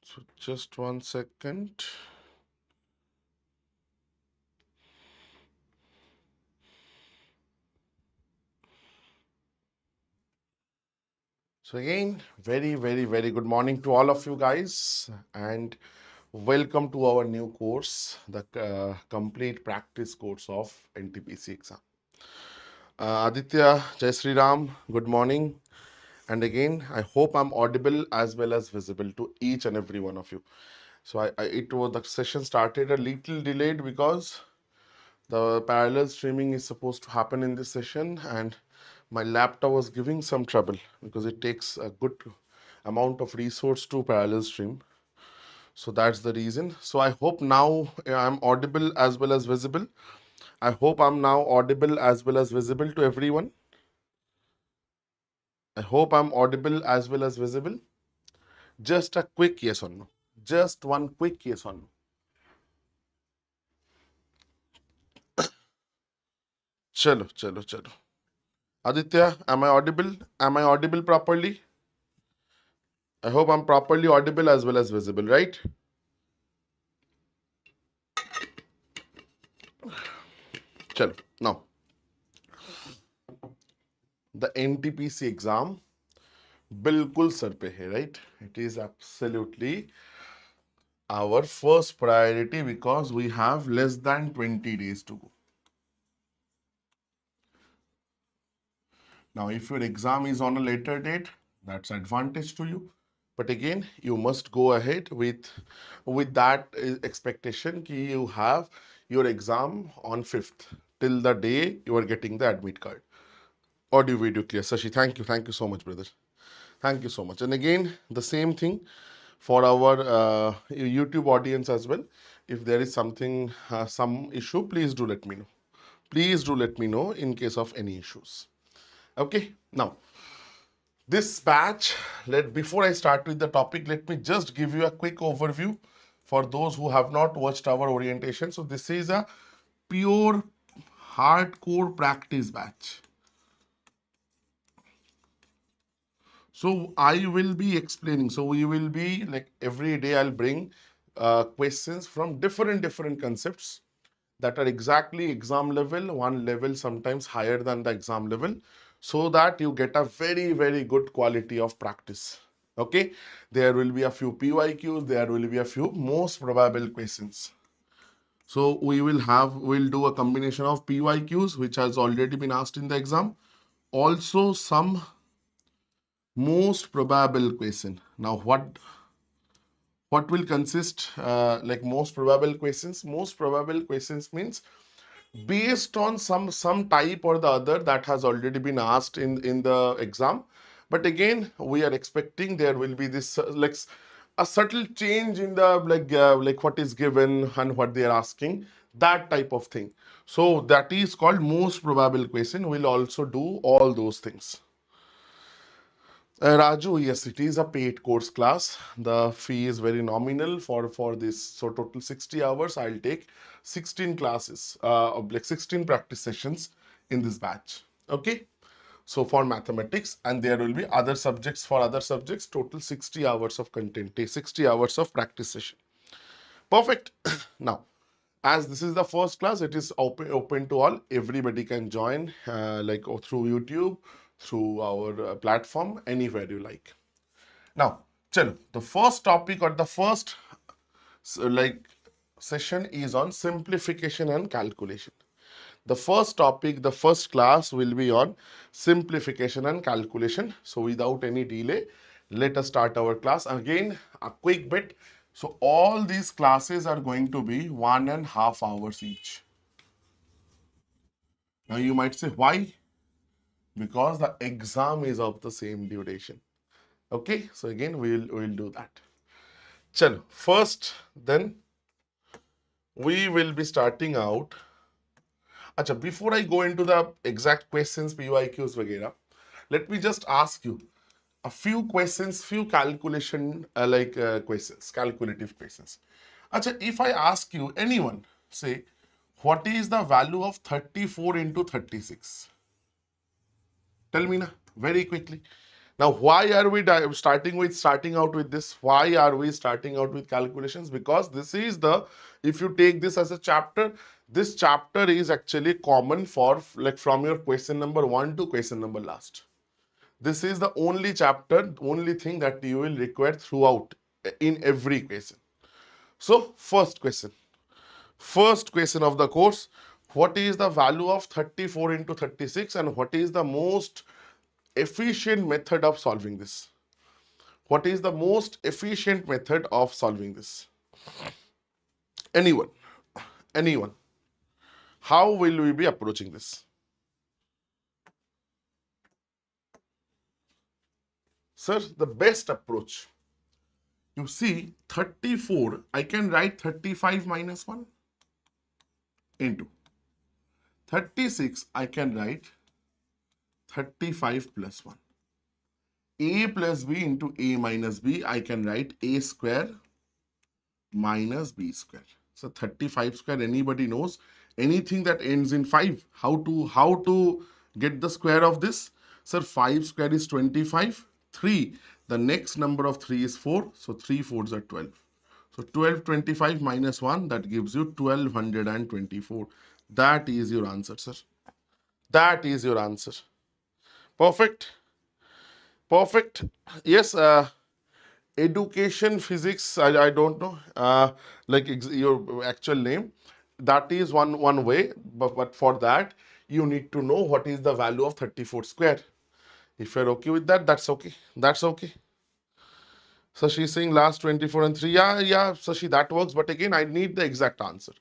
So just 1 second. So again, very good morning to all of you guys, and welcome to our new course, the complete practice course of NTPC exam. Aditya, Jai Sri Ram, good morning. And again, I hope I'm audible as well as visible to each and every one of you. So the session started a little delayed because the parallel streaming is supposed to happen in this session, and my laptop was giving some trouble because it takes a good amount of resource to parallel stream. So that's the reason. So I hope now I'm audible as well as visible. I hope I'm now audible as well as visible to everyone. I hope I'm audible as well as visible. Just a quick yes or no. Just one quick yes or no. Chalo, chalo, chalo. Aditya, am I audible? Am I audible properly? I hope I'm properly audible as well as visible, right? Chalo. Now, the NTPC exam बिल्कुल sir पे है, right? It is absolutely our first priority because we have less than 20 days to go. Now, if your exam is on a later date, that's advantage to you. But again, you must go ahead with that expectation that you have your exam on 5th till the day you are getting the admit card. Audio video clear. Sashi, thank you so much, brother. Thank you so much. And again, the same thing for our YouTube audience as well. If there is something, some issue, please do let me know. Please do let me know in case of any issues. Okay, now this batch, before I start with the topic, let me just give you a quick overview for those who have not watched our orientation. So this is a pure hardcore practice batch. So I will be explaining. So we will be like every day I'll bring questions from different concepts that are exactly exam level, one level sometimes higher than the exam level, so that you get a very good quality of practice. Okay, there will be a few PYQs, there will be a few most probable questions. So we'll do a combination of PYQs, which has already been asked in the exam, also some most probable question. Now what will consist like most probable questions? Most probable questions means based on some type or the other that has already been asked in the exam, but again we are expecting there will be this like a subtle change in the like what is given and what they are asking, that type of thing. So that is called most probable question. We'll also do all those things. Raju, yes, it is a paid course class. The fee is very nominal for this. So total 60 hours. I'll take 16 classes, like 16 practice sessions in this batch. Okay. So for mathematics, and there will be other subjects for other subjects. Total 60 hours of content. Take 60 hours of practice session. Perfect. Now, as this is the first class, it is open to all. Everybody can join, like through YouTube, through our platform, anywhere you like. Now, chalo, the first topic or the first like session is on simplification and calculation. The first topic, the first class will be on simplification and calculation. So without any delay, let us start our class. Again, a quick bit. So all these classes are going to be 1.5 hours each. Now you might say, why? Because the exam is of the same duration. Okay, so again, we'll do that. Chalo, first, then we will be starting out. Acha, before I go into the exact questions, PYQs, vagera, let me just ask you a few questions, few calculation questions, calculative questions. Acha, if I ask you, anyone, say, what is the value of 34 into 36? Tell me na, very quickly. Now, why are we starting out with this? Why are we starting out with calculations? Because this is the, if you take this as a chapter, this chapter is actually common for like from your question number 1 to question number last. This is the only chapter, only thing that you will require throughout in every question. So, first question of the course, what is the value of 34 into 36 and what is the most efficient method of solving this? What is the most efficient method of solving this? Anyone? Anyone? How will we be approaching this? Sir, the best approach. You see, 34, I can write 35 minus 1 into 36, I can write 35 plus 1. A plus B into A minus B, I can write A square minus B square. So 35 square, anybody knows? Anything that ends in 5, how to get the square of this? Sir, 5 square is 25. 3, the next number of 3 is 4. So 3 fours are 12. So 1225 minus 1, that gives you 1224. That is your answer, sir. That is your answer. Perfect. Perfect. Yes, education physics, I don't know, like your actual name. That is one way, but for that, you need to know what is the value of 34 square. If you're okay with that, that's okay. That's okay. So she's saying last 24 and 3. Yeah, so that works. But again, I need the exact answer.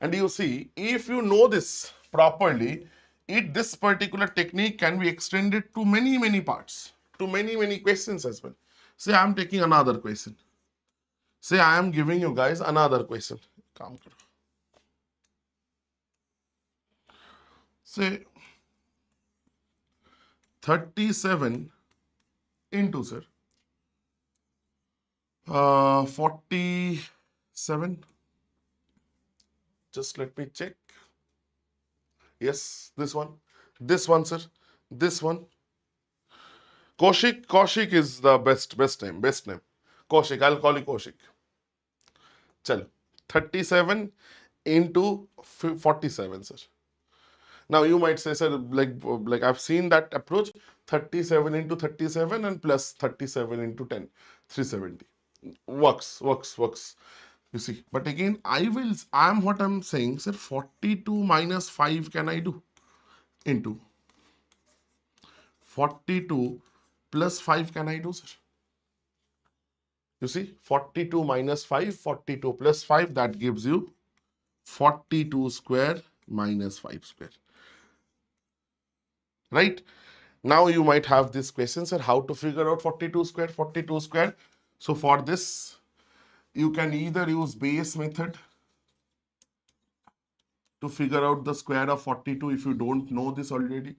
And you see, if you know this properly, this particular technique can be extended to many parts, to many questions as well. Say I am taking another question. Say I am giving you guys another question. Kaam karo. Say 37 into, sir, 47. Just let me check. Yes, this one. This one, sir. This one. Kaushik is the best name. Kaushik, I'll call you Kaushik. Chalo. 37 into 47, sir. Now you might say, sir, like I've seen that approach, 37 into 37 and plus 37 into 10, 370. Works. You see, but again, what I'm saying, sir, 42 minus 5 can I do? Into 42 plus 5 can I do, sir? You see, 42 minus 5, 42 plus 5, that gives you 42 square minus 5 square. Right? Now you might have this question, sir, how to figure out 42 square, 42 square. So for this, you can either use base method to figure out the square of 42 if you don't know this already.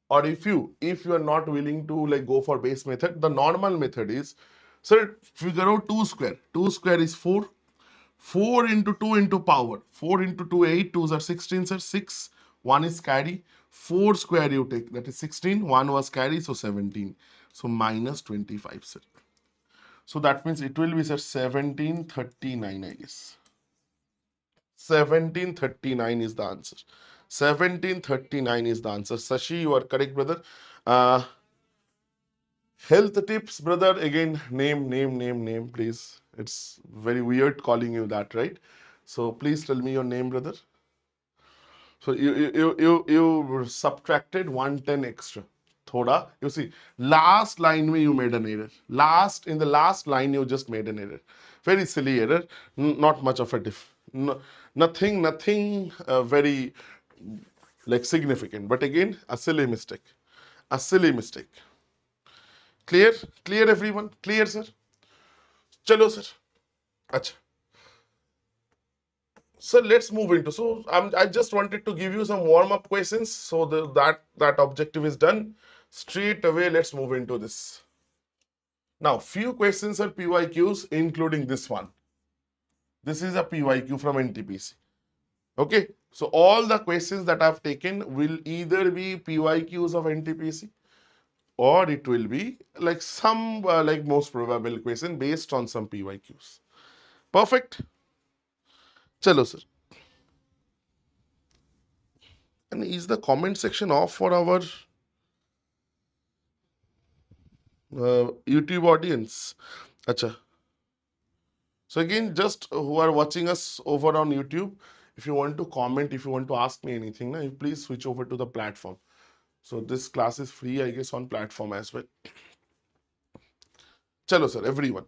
Or if you are not willing to like go for base method, the normal method is, sir, figure out 2 square. 2 square is 4. 4 into 2 into power. 4 into 2, 8. 2s are 16, sir. 6. 1 is carry. 4 square you take. That is 16. 1 was carry, so 17. So minus 25, sir. So that means it will be, sir, 1739, I guess. 1739 is the answer. 1739 is the answer. Sashi, you are correct, brother. Uh, Health tips, brother. Again, name, please. It's very weird calling you that, right? So please tell me your name, brother. So you subtracted 110 extra. Thoda. You see, last line me you made an error. In the last line you just made an error. Very silly error. Not much of a diff. No, nothing very like significant. But again, a silly mistake. A silly mistake. Clear? Clear, everyone? Clear, sir? Chalo, sir. Acha. So let's move into. So I just wanted to give you some warm-up questions. So that objective is done. Straight away, let's move into this. Now, few questions are PYQs, including this one. This is a PYQ from NTPC. Okay. So all the questions that I've taken will either be PYQs of NTPC or it will be like some like most probable question based on some PYQs. Perfect. Chalo sir. And is the comment section off for our YouTube audience? Acha. So again, just who are watching us over on YouTube, if you want to comment, if you want to ask me anything, na, please switch over to the platform. So this class is free, I guess, on platform as well. Chalo sir, everyone.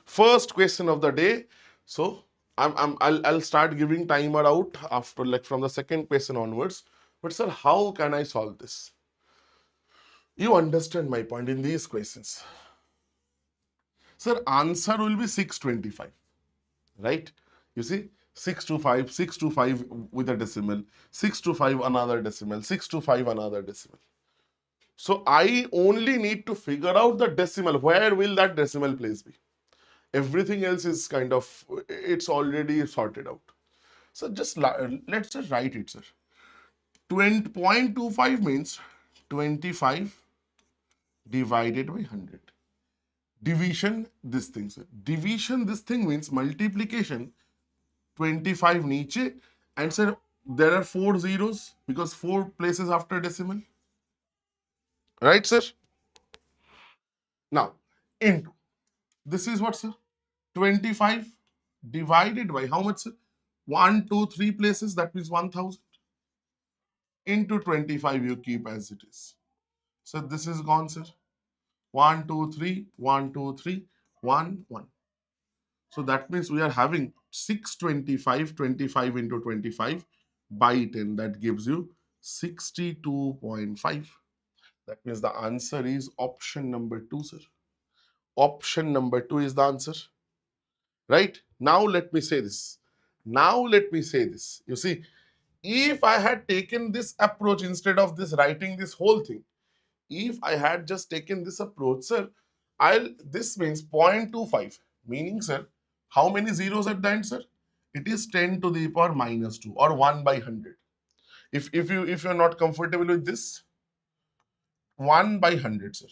First question of the day. So I'll start giving timer out after like from the second question onwards. But sir, how can I solve this? You understand my point in these questions. Sir, answer will be 625, right? You see, 625, 625 with a decimal, 625 another decimal, 625 another decimal. So I only need to figure out the decimal. Where will that decimal place be? Everything else is kind of, it's already sorted out. So just let's just write it, sir. 20.25 means 25 divided by 100. Division this thing, sir. Division this thing means multiplication 25 niche, and sir, there are 4 zeros because 4 places after decimal. Right, sir? Now, into this is what, sir? 25 divided by how much, sir? 1, 2, 3 places, that means 1000. Into 25 you keep as it is. So this is gone, sir. 1, 2, 3, 1, 2, 3, 1, 1. So that means we are having 625, 25 into 25 by 10. That gives you 62.5. That means the answer is option number 2, sir. Option number 2 is the answer. Right? Now let me say this. Now let me say this. You see, if I had taken this approach instead of this writing this whole thing, if I had just taken this approach, sir, this means 0.25, meaning, sir, how many zeros at the end, sir? It is 10 to the power minus 2 or 1 by 100. If you're not comfortable with this, 1 by 100, sir.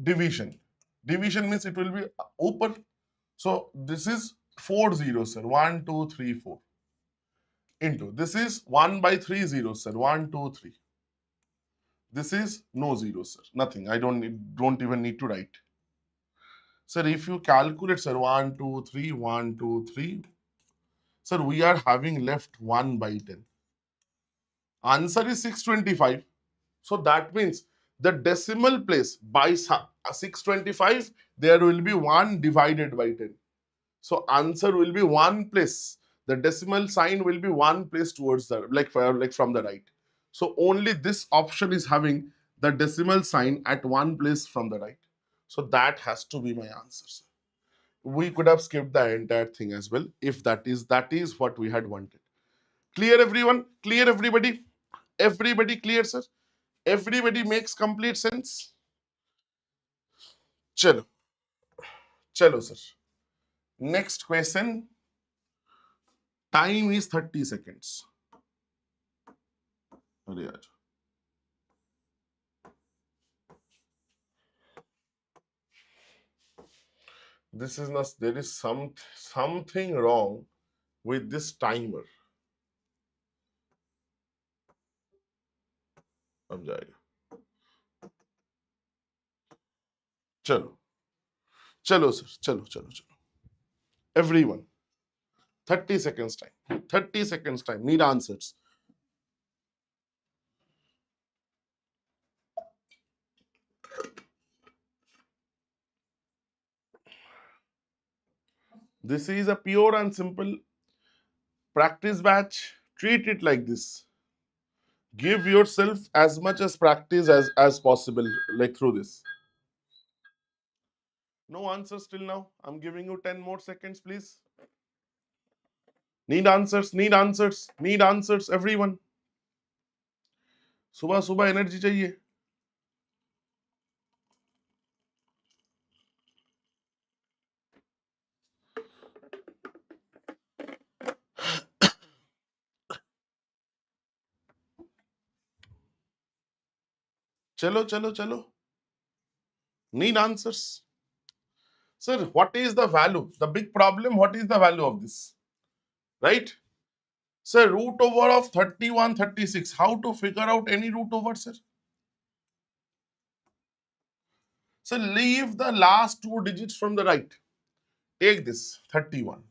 Division. Division means it will be open. So this is 4 zeros, sir. 1, 2, 3, 4. Into this is 1 by 3 zeros, sir. 1, 2, 3. This is no zeros, sir. Nothing. I don't even need to write. Sir, if you calculate, sir, 1, 2, 3, 1, 2, 3, sir, we are having left 1 by 10. Answer is 625. So that means the decimal place by 625, there will be 1 divided by 10. So answer will be 1 place. The decimal sign will be 1 place towards the, like from the right. So only this option is having the decimal sign at 1 place from the right. So that has to be my answer, sir. We could have skipped the entire thing as well if that is what we had wanted. Clear, everyone? Clear, everybody? Everybody clear, sir? Everybody makes complete sense? Chalo, chalo, sir. Next question. Time is 30 seconds. अरे यार. This is not, there is something wrong with this timer. अब जाएगा. चलो, चलो sir, चलो, चलो, चलो. Everyone, 30 seconds time. 30 seconds time. Need answers. This is a pure and simple practice batch. Treat it like this. Give yourself as much as practice as possible, like through this. No answers till now. I'm giving you 10 more seconds, please. Need answers, need answers, need answers, everyone. सुबह सुबह energy चाहिए. Chalo, chalo, chalo. Need answers. Sir, what is the value? The big problem, what is the value of this? Right? Sir, root over of 31, 36. How to figure out any root over, sir? So leave the last two digits from the right. Take this 31.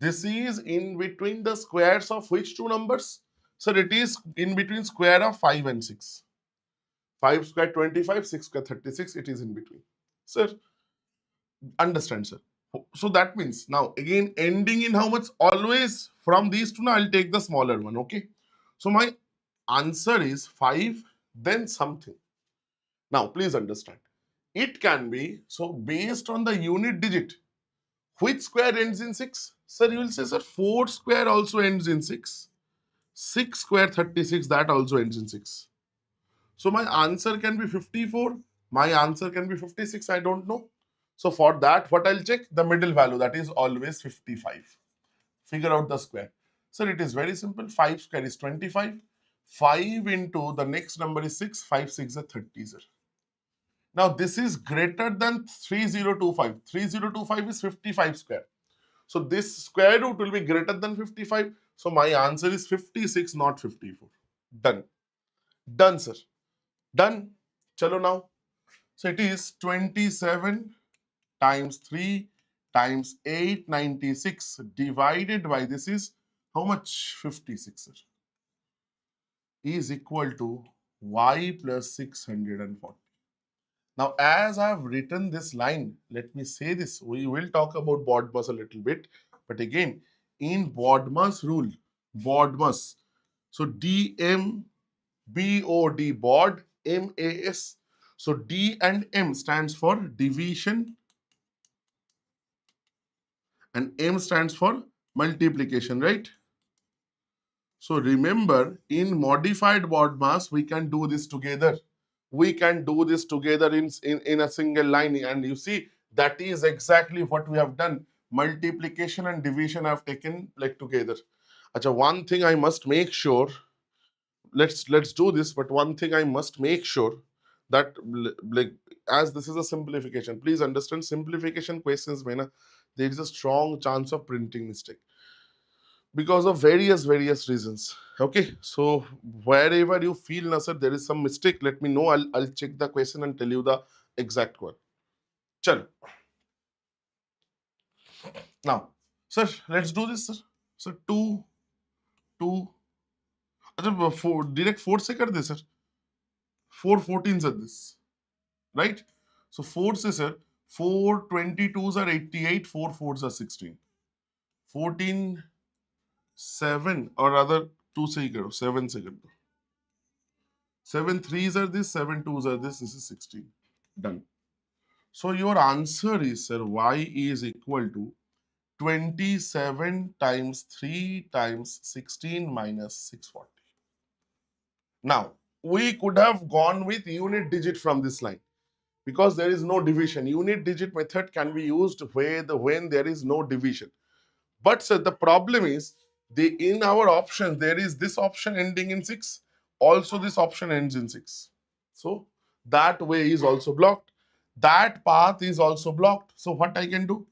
This is in between the squares of which two numbers? Sir, it is in between square of 5 and 6. 5 square 25, 6 square 36. It is in between. Sir, understand, sir. So that means now again ending in how much? Always from these two. Now I'll take the smaller one. Okay. So my answer is 5, then something. Now please understand. It can be so based on the unit digit. Which square ends in 6? Sir, you will say, sir, 4 square also ends in 6. 6 square 36, that also ends in 6. So my answer can be 54. My answer can be 56. I don't know. So for that, what I'll check? The middle value, that is always 55. Figure out the square. Sir, it is very simple. 5 square is 25. 5 into the next number is 6. 5, 6 are 30, sir. Now this is greater than 3025. 3025 is 55 square. So this square root will be greater than 55. So my answer is 56, not 54. Done. Done, sir. Done. Chalo now. So it is 27 times 3 times 896 divided by this is how much? 56, sir. Is equal to y plus 640. Now, as I have written this line, let me say this. We will talk about BODMAS a little bit. But again, in BODMAS rule, BODMAS. So DMBOD, BOD, MAS. So D and M stands for division and M stands for multiplication, right? So remember, in modified BODMAS, we can do this together. We can do this together in a single line. And you see, that is exactly what we have done. Multiplication and division have taken like together. Acha, one thing I must make sure, let's do this, but one thing I must make sure that like as this is a simplification, please understand simplification questions, mein na, there is a strong chance of printing mistake because of various reasons. Okay, so wherever you feel, Nasir, there is some mistake, let me know. I'll check the question and tell you the exact one. Chal. Now, sir, let's do this, sir. So 2, 2. अच्छा, 4 direct 4 से कर दे sir. 4 14s are this, right? So 4 से sir, 4 22s are 88, 4 4s are 16. 14 7 or rather 2 से ही करो, 7 से कर दो. 7 3s are this, 7 2s are this. This is 16. Done. So your answer is, sir, y is equal to 27 times 3 times 16 minus 640. Now, we could have gone with unit digit from this line because there is no division. Unit digit method can be used when there is no division. But sir, the problem is in our option, there is this option ending in 6. Also, this option ends in 6. So that way is also blocked. That path is also blocked. So what I can do?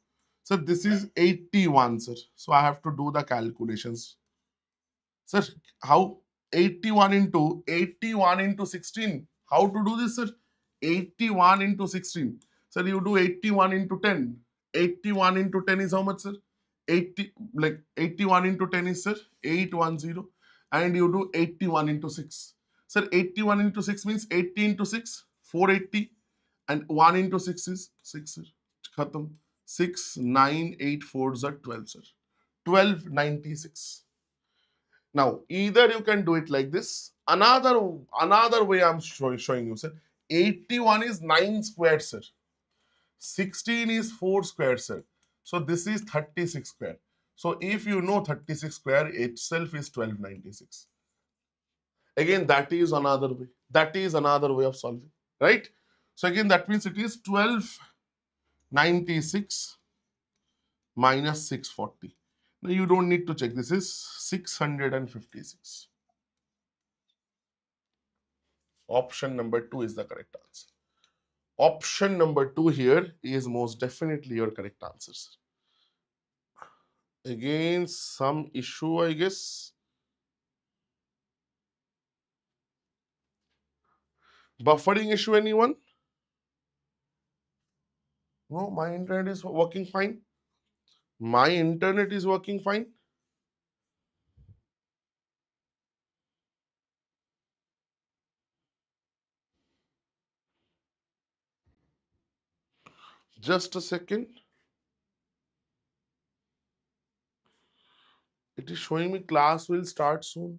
So this is 81, sir. So I have to do the calculations. Sir, how? 81 into 16. How to do this, sir? 81 into 16. Sir, you do 81 into 10. 81 into 10 is how much, sir? 80, like 81 into 10 is, sir, 810. And you do 81 into 6. Sir, 81 into 6 means 80 into 6, 480. And 1 into 6 is 6, sir. Khatam. 6, 9, 8, 4 is 12, sir. 1296. Now, either you can do it like this. Another way I'm showing you, sir. 81 is 9 squared, sir. 16 is 4 squared, sir. So this is 36 square. So if you know 36 square itself is 1296. Again, that is another way. That is another way of solving, right? So again, that means it is 1296 minus 640. Now you don't need to check. This is 656. Option number 2 is the correct answer. Option number 2 here is most definitely your correct answers. Again, some issue, I guess. Buffering issue, anyone? No, my internet is working fine. My internet is working fine. Just a second. It is showing me class will start soon.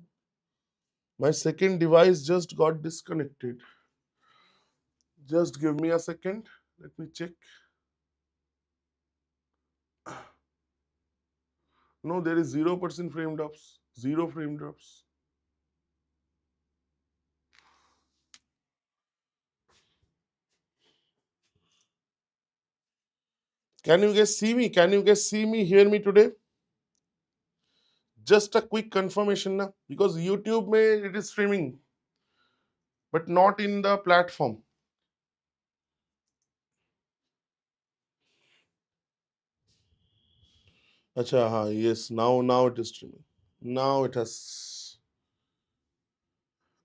My second device just got disconnected. Just give me a second. Let me check. No, there is 0% frame drops. Zero frame drops. Can you guys see me? Can you guys see me, hear me today? Just a quick confirmation na? Because YouTube may it is streaming, but not in the platform. Acha, yes, now it is streaming. Now it has.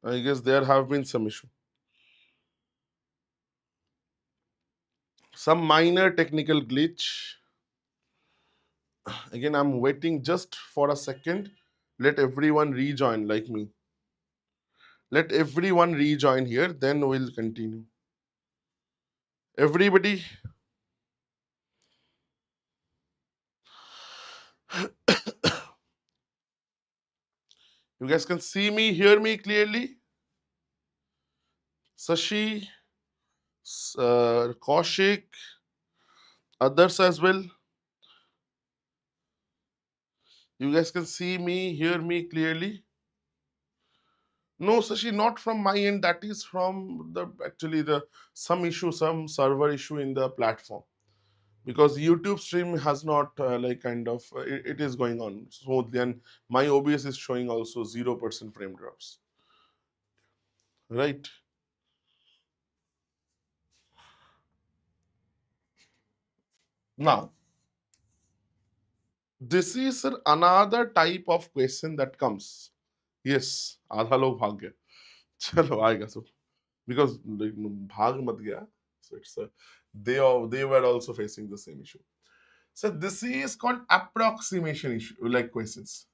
I guess there have been some issue. Some minor technical glitch. Again, I'm waiting just for a second. Let everyone rejoin like me. Let everyone rejoin here, then we'll continue. Everybody, you guys can see me, hear me clearly. Sashi, Kaushik, others as well. You guys can see me, hear me clearly. No, Sashi, not from my end. That is from the actually the some issue, some server issue in the platform. Because YouTube stream has not like kind of it is going on smoothly, and my OBS is showing also 0% frame drops. Right now, this is another type of question that comes. Yes, आधा लोग भाग गए. चलो आएगा so because like, भाग मत गया. So it's they were also facing the same issue. So this is called approximation issue, like questions.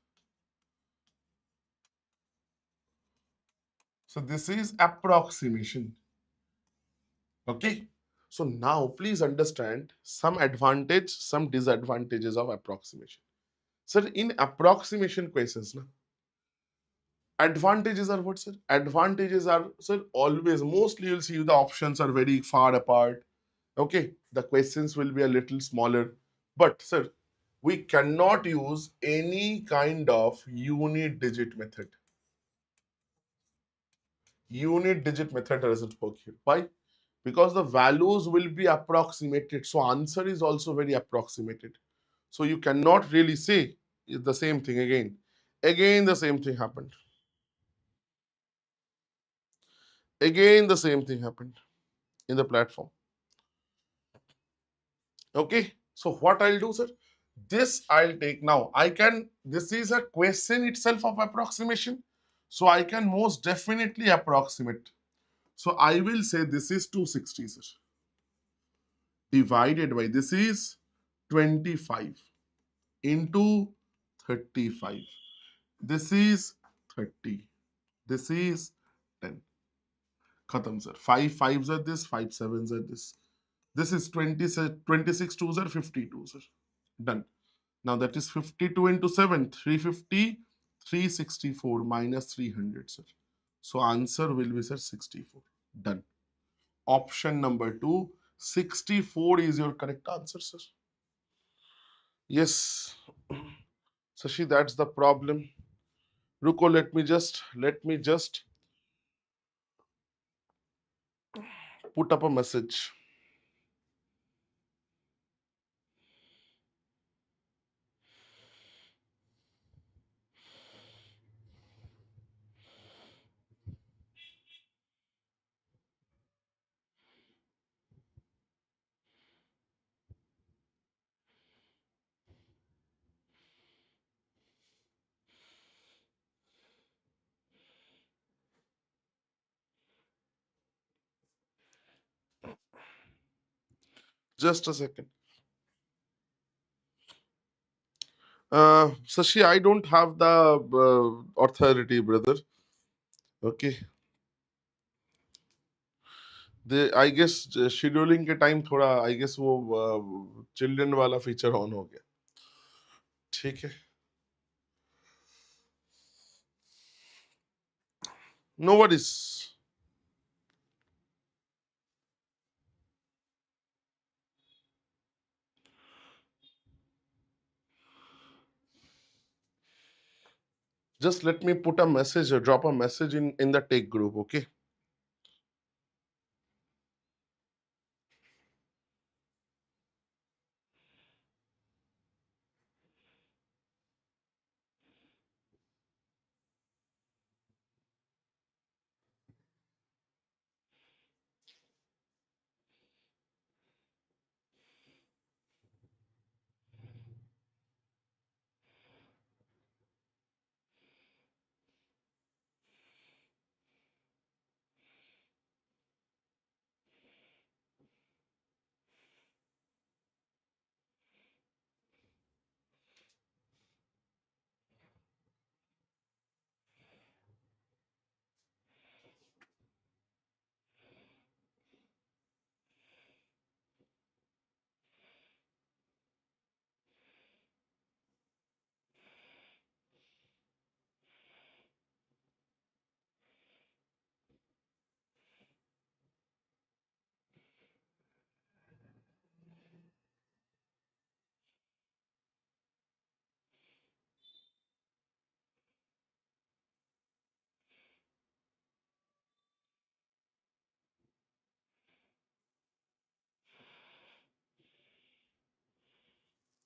So this is approximation. Okay. So now please understand some advantage, some disadvantages of approximation. So in approximation questions, na, advantages are what, sir? Advantages are, sir, always, mostly you'll see the options are very far apart. Okay. The questions will be a little smaller. But, sir, we cannot use any kind of unit digit method. Unit digit method doesn't work here. Why? Because the values will be approximated. So answer is also very approximated. So you cannot really say the same thing again. Again, the same thing happened. Again, the same thing happened in the platform. Okay. So what I'll do, sir? This I'll take now. This is a question itself of approximation. So I can most definitely approximate. So I will say this is 260, sir. Divided by this is 25 into 35. This is 30. This is 10. Khatam, sir. 5 fives are this, 5 sevens are this. This is 20, 26 twos are 52, sir. Done. Now that is 52 into 7, 350, 364 minus 300, sir. So answer will be, sir, 64. Done. Option number 2, 64 is your correct answer, sir. Yes. Sashi, that's the problem. Ruko, let me just put up a message. Just a second. Sashi, I don't have the authority, brother. Okay. I guess scheduling के time थोड़ा I guess वो children वाला feature on हो गया. ठीक है. No worries. Just let me put a message or drop a message in the tech group. Okay.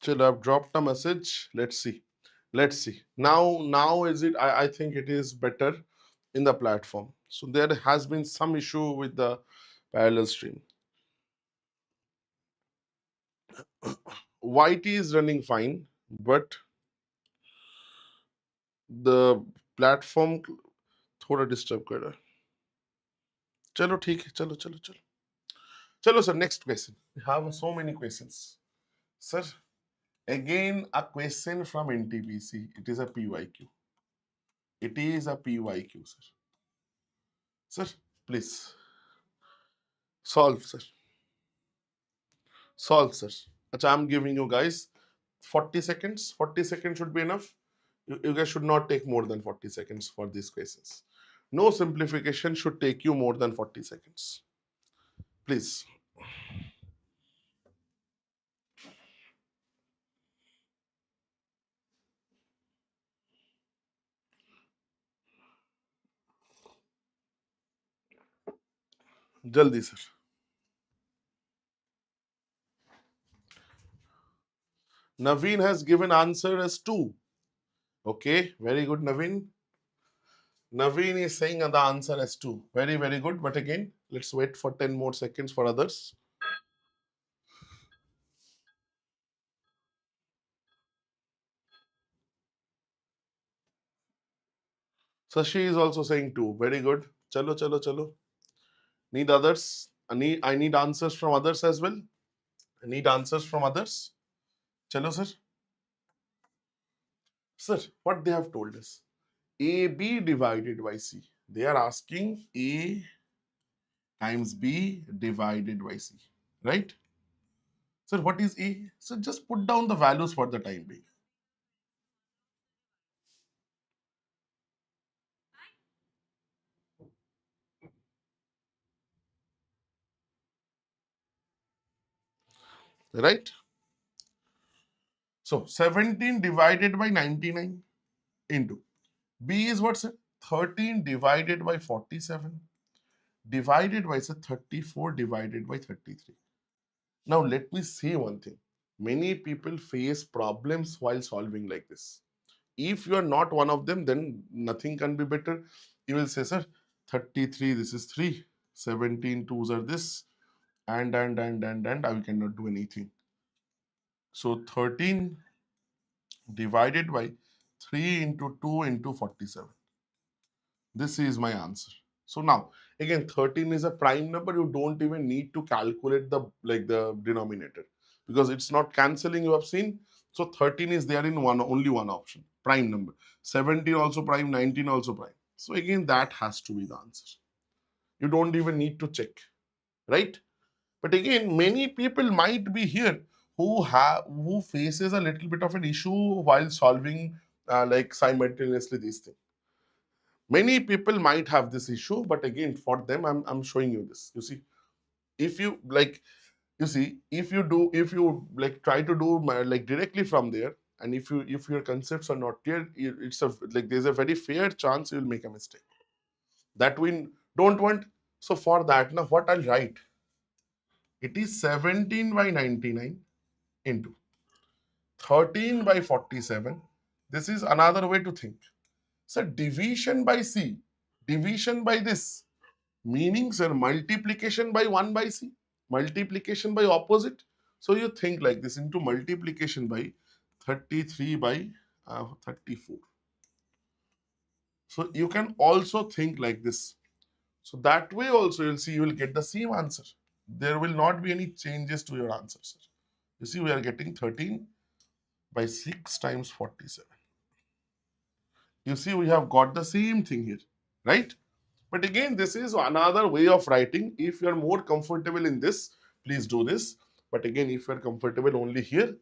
Chill, I've dropped a message. Let's see. Let's see. Now is it? I think it is better in the platform. So there has been some issue with the parallel stream. YT is running fine, but the platform थोड़ा disturb कर रहा है. चलो ठीक है. चलो चलो चलो. चलो sir, next question. We have so many questions. Sir, again a question from NTPC. It is a PYQ. It is a PYQ, sir. Sir, please solve, sir. Solve, sir. Acha, I'm giving you guys 40 seconds. 40 seconds should be enough. You guys should not take more than 40 seconds for these questions. No simplification should take you more than 40 seconds. Please. Jaldi, sir. Naveen has given answer as 2. Okay, very good, Naveen. Naveen is saying the answer as 2. Very, very good. But again, let's wait for 10 more seconds for others. Sashi is also saying 2. Very good. Chalo, chalo, chalo. Need others? I need answers from others as well. I need answers from others. Chalo, sir. Sir, what they have told us? AB divided by C. They are asking A times B divided by C. Right? Sir, what is A? So just put down the values for the time being. Right? So 17 divided by 99 into B is what's it? 13 divided by 47 divided by 34 divided by 33. Now let me say one thing. Many people face problems while solving like this. If you are not one of them, then nothing can be better. You will say, sir, 33, this is 3, 17 twos are this, and I cannot do anything. So 13 divided by 3 into 2 into 47. This is my answer. So now again 13 is a prime number. You don't even need to calculate the denominator because it's not cancelling. You have seen. So 13 is there in only one option, prime number. 17 also prime, 19 also prime. So again that has to be the answer. You don't even need to check, right? But again, many people might be here who faces a little bit of an issue while solving like simultaneously these things. Many people might have this issue, but again, for them, I'm showing you this. You see, if you like, you see, if you like try to do like directly from there, and if your concepts are not clear, it's a like there's a very fair chance you'll make a mistake. That we don't want. So for that, now what I'll write, it is 17 by 99 into 13 by 47. This is another way to think. So division by C, division by this, meaning sir multiplication by 1 by C, multiplication by opposite. So you think like this into multiplication by 33 by 34. So you can also think like this. So that way also you'll see you will get the same answer. There will not be any changes to your answer, sir. You see we are getting 13 by 6 times 47. You see we have got the same thing here, right? But again, this is another way of writing. If you are more comfortable in this, please do this. But again, if you are comfortable only here,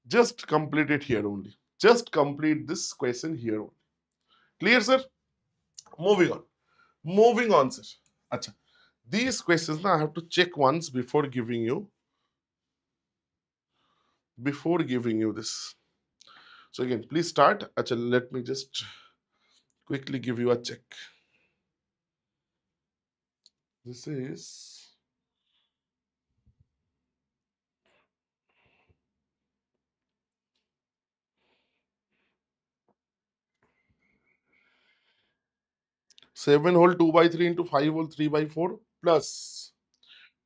just complete it here only. Just complete this question here only. Clear, sir? Moving on. Moving on, sir. Acha. These questions now I have to check once before giving you this. So again, please start. Acha, let me just quickly give you a check. This is 7 whole 2 by 3 into 5 whole 3 by 4 plus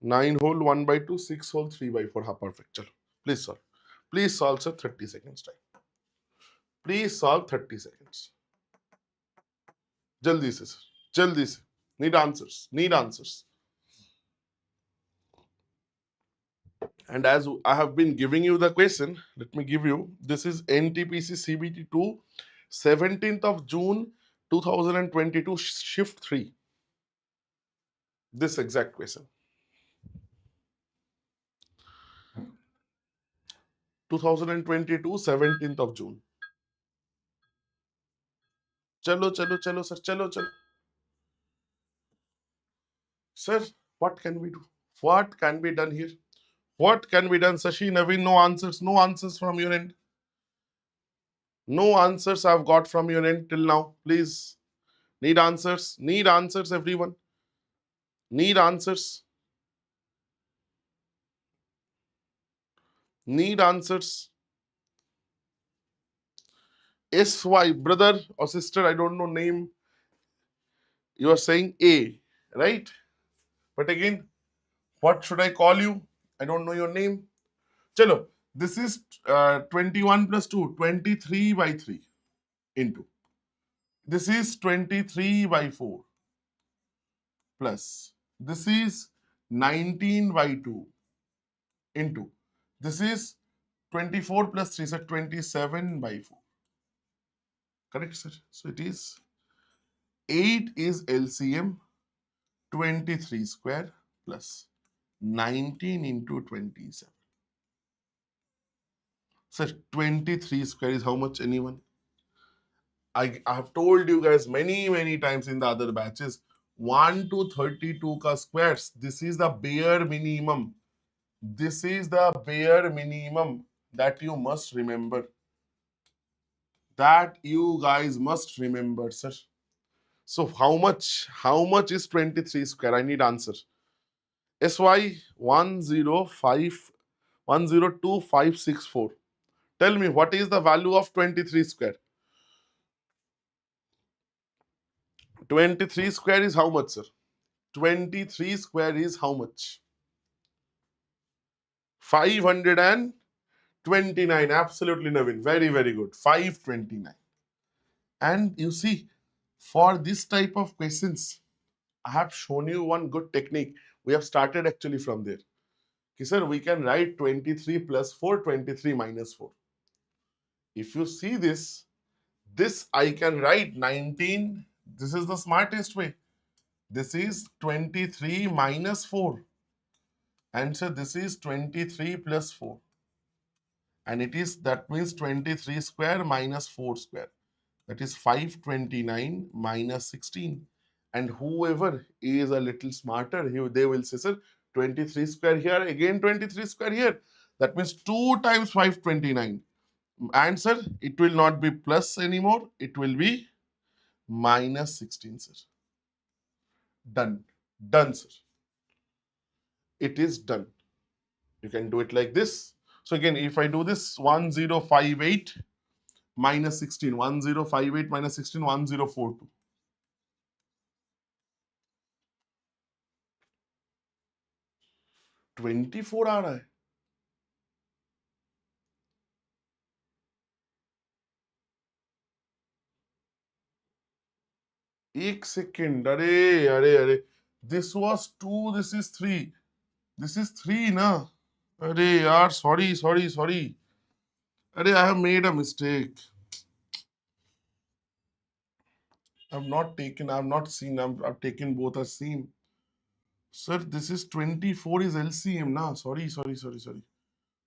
9 whole 1 by 2, 6 whole 3 by 4. Ha, perfect. Chalo. Please solve. Please solve, sir. 30 seconds time. Please solve 30 seconds. Jaldi se, sir. Jaldi se. Need answers. Need answers. And as I have been giving you the question, let me give you. This is NTPC CBT 2, 17th of June 2022, shift 3. This exact question. 2022, 17th of June. Chalo, chalo, chalo, sir. Chalo, chalo. Sir, what can we do? What can be done here? What can be done? Sashi, Naveen, no answers. No answers from your end. No answers I've got from your end till now. Please. Need answers. Need answers, everyone. Need answers. Need answers. SY, brother or sister, I don't know name. You are saying A, right? But again, what should I call you? I don't know your name. Chalo, this is 21 plus 2, 23 by 3 into. This is 23 by 4 plus. This is 19 by 2 into. This is 24 plus 3, so 27 by 4. Correct, sir? So it is 8 is LCM 23 square plus 19 into 27. Sir, 23 square is how much, anyone? I have told you guys many times in the other batches, 1 to 32 ka squares. This is the bare minimum. This is the bare minimum that you must remember. That you guys must remember, sir. So how much? How much is 23 square? I need answer. SY 102,564. Tell me what is the value of 23 square? 23 square is how much, sir? 23 square is how much? 529. Absolutely, Naveen. Very good. 529. And you see, For this type of questions, I have shown you one good technique. We have started actually from there. Okay, sir, we can write 23 plus 4, 23 minus 4. If you see this I can write 19. This is the smartest way. This is 23 minus 4. And so this is 23 plus 4. And it is, that means 23 square minus 4 square. That is 529 minus 16. And whoever is a little smarter, they will say, sir, 23 square here, again 23 square here. That means 2 times 529. Answer, it will not be plus anymore. It will be minus 16, sir. Done. Done, sir. It is done. You can do it like this. So again, if I do this, 1058 minus 16, 1058 minus 16, 1042. 24 आ रहा है. एक second. अरे अरे अरे, this was 2, this is 3. This is 3 ना. अरे यार, sorry. अरे, I have made a mistake. I've not seen, I've taken both as same. Sir, this is 24 is LCM na. Sorry. So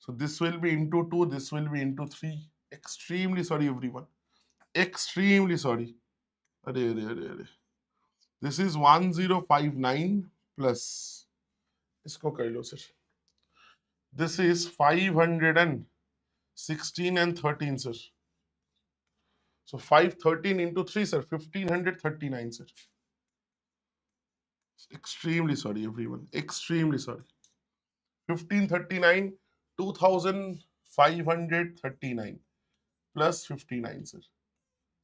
this will be into 2, this will be into 3. Extremely sorry, everyone. Extremely sorry. अरे. This is 1059 plus. इसको कर लो sir. This is 516 and 13, sir. So 513 into 3, sir. 1539, sir. Extremely sorry, everyone. Extremely sorry. 1539, 2539 plus 59, sir.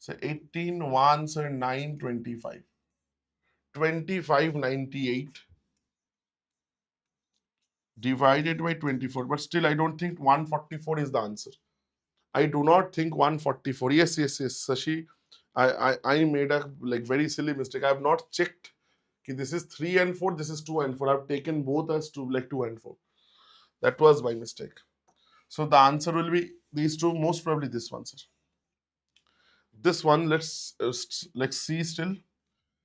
So 18, 1, sir, 9, 25. 2598 divided by 24. But still, I don't think 144 is the answer. I do not think 144. Yes, Sashi. I made a very silly mistake. I have not checked. This is 3 and 4. This is 2 and 4. I've taken both as 2 and 4. That was my mistake. So the answer will be these two. Most probably this one, sir. This one, let's see still.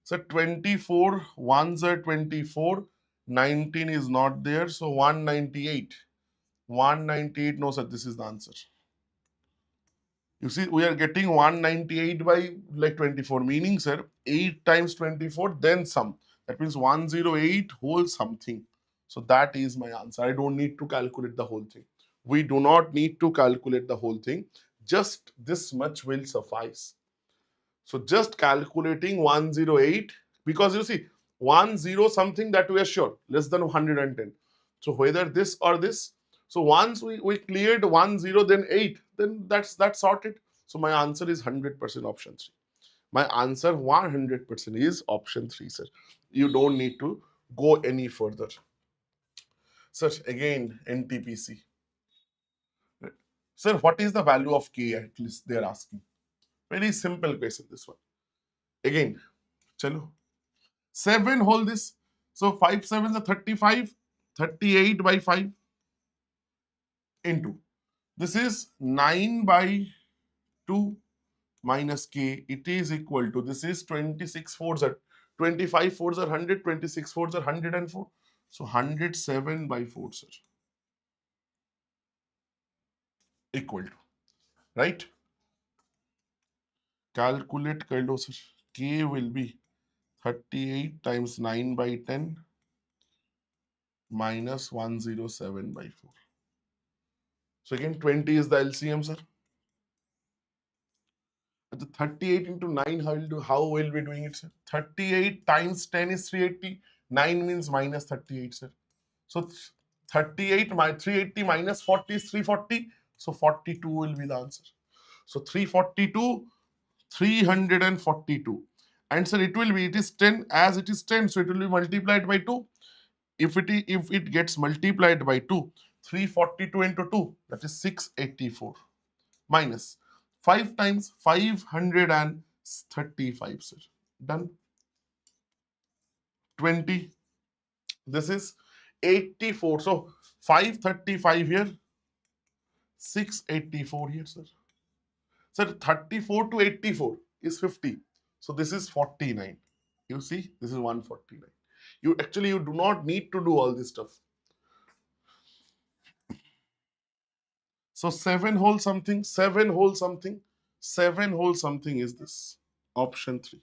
So 24 ones are 24. 19 is not there. So 198. 198. No, sir. This is the answer. You see, we are getting 198 by 24, meaning, sir, 8 times 24, then sum. That means 108 whole something. So that is my answer. I don't need to calculate the whole thing. We do not need to calculate the whole thing. Just this much will suffice. So just calculating 108, because you see, 10 something, that we are sure, less than 110. So whether this or this, so once we cleared 10, then 8, then that's sorted. So my answer is 100% option 3. My answer 100% is option 3, sir. You don't need to go any further. Sir, again, NTPC. Sir, what is the value of K, at least they're asking? Very simple question, this one. Again, chalo. 7 whole this. So 5 7 is 35. 38 by 5 into. This is 9 by 2 minus k. It is equal to, this is 26 fours are 25 fours are 100, 26 fours are 104. So 107 by 4, sir. Equal to. Right? Calculate kar lo, sir. K will be 38 times 9 by 10 minus 107 by 4. So again, 20 is the LCM, sir. The 38 into 9, how will we doing it, sir? 38 times 10 is 380. 9 means minus 38, sir. So 38 380 minus 40 is 340. So 42 will be the answer. So 342, 342. And sir, it will be, it is 10, as it is 10, so it will be multiplied by 2. If it gets multiplied by 2, 342 into 2, that is 684. Minus 5 times 500 and 35, sir. Done. 20. This is 84. So 535 here, 684 here, sir. Sir, 34 to 84 is 50. So this is 49. You see, this is 149. You do not need to do all this stuff. So 7 whole something, 7 whole something, 7 whole something is this. Option 3.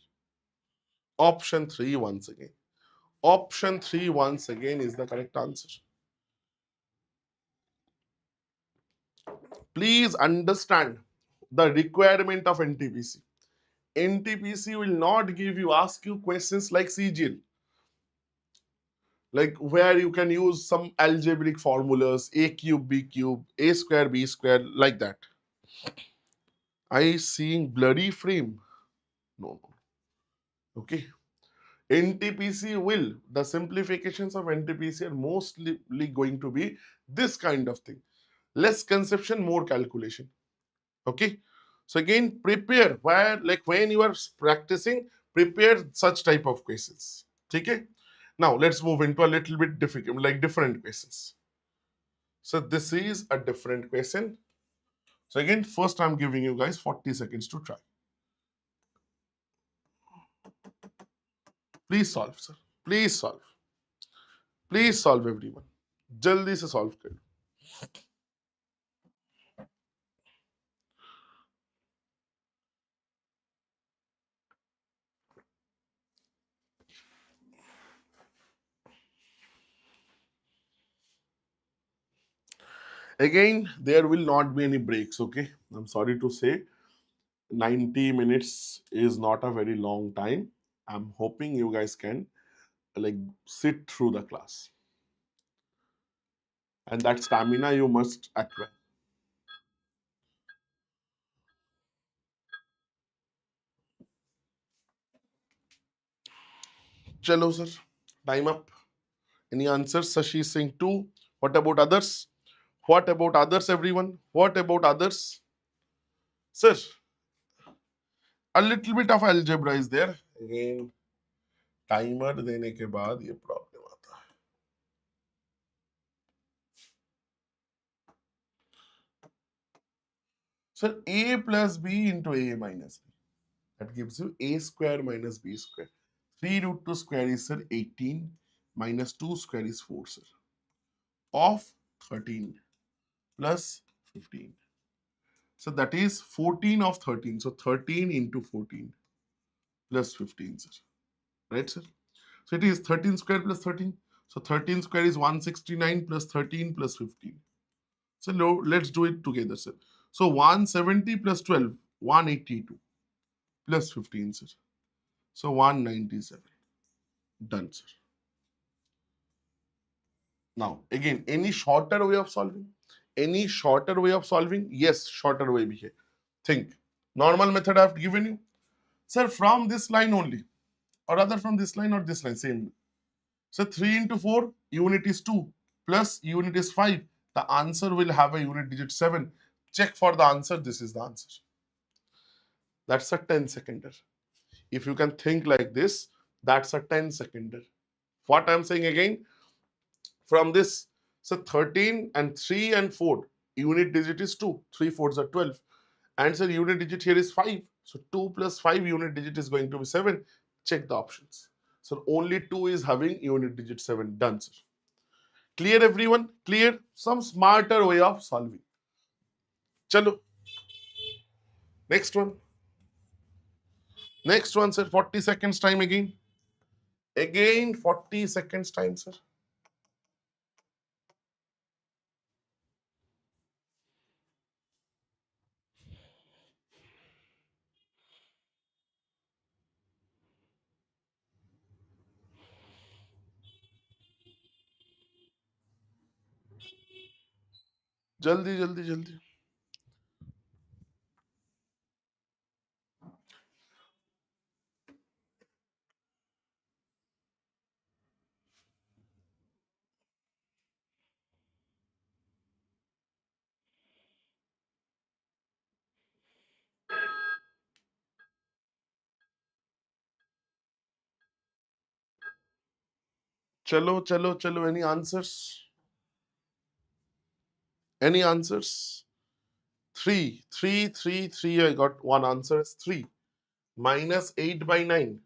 Option 3 once again. Option 3 once again is the correct answer. Please understand the requirement of NTPC. NTPC will not ask you questions like CGL, like where you can use some algebraic formulas, a cube, b cube, a square, b square, like that. I seeing blurry frame. No, no. Okay. The simplifications of NTPC are mostly going to be this kind of thing. Less conception, more calculation. Okay. So again, prepare where, like when you are practicing, prepare such type of questions. Okay. Now let's move into a little bit difficult, like different questions. So this is a different question. So again, first I'm giving you guys 40 seconds to try. Please solve, sir. Please solve. Please solve, everyone. जल्दी से solve करो. Again, there will not be any breaks, okay? I'm sorry to say, 90 minutes is not a very long time. I'm hoping you guys can like sit through the class. And that stamina you must acquire. Chalo, sir. Time up. Any answers? Sashi is saying 2. What about others? What about others, everyone? What about others? Sir, a little bit of algebra is there. Again, timer देने के बाद ये problem आता है. Sir, a plus b into a minus b. That gives you a square minus b square. 3 root 2 square is, sir, 18. Minus 2 square is 4, sir. Of 13 plus 15. So that is 14 of 13. So 13 into 14 plus 15, sir. Right, sir? So it is 13 square plus 13. So 13 square is 169 plus 13 plus 15. So now let's do it together, sir. So 170 plus 12, 182 plus 15, sir. So 197. Done, sir. Now, again, any shorter way of solving? Any shorter way of solving? Yes, shorter way bhi hai. Think. Normal method I have given you. Sir, from this line only. Or rather from this line or this line, same. So 3 into 4, unit is 2. Plus unit is 5. The answer will have a unit digit 7. Check for the answer. This is the answer. That's a 10-seconder. If you can think like this, that's a 10-seconder. What I'm saying again, from this, so 13 and 3 and 4, unit digit is 2. 3 fours are 12. And so unit digit here is 5. So 2 plus 5 unit digit is going to be 7. Check the options. So only 2 is having unit digit 7. Done, sir. Clear, everyone? Clear? Some smarter way of solving. Chalo. Next one. Next one, sir. 40 seconds time again. Again 40 seconds time, sir. जल्दी जल्दी जल्दी. Chalo, chalo, chalo. Any answers? Any answers? 3, 3, 3, 3. I got one answer is 3. Minus 8 by 9.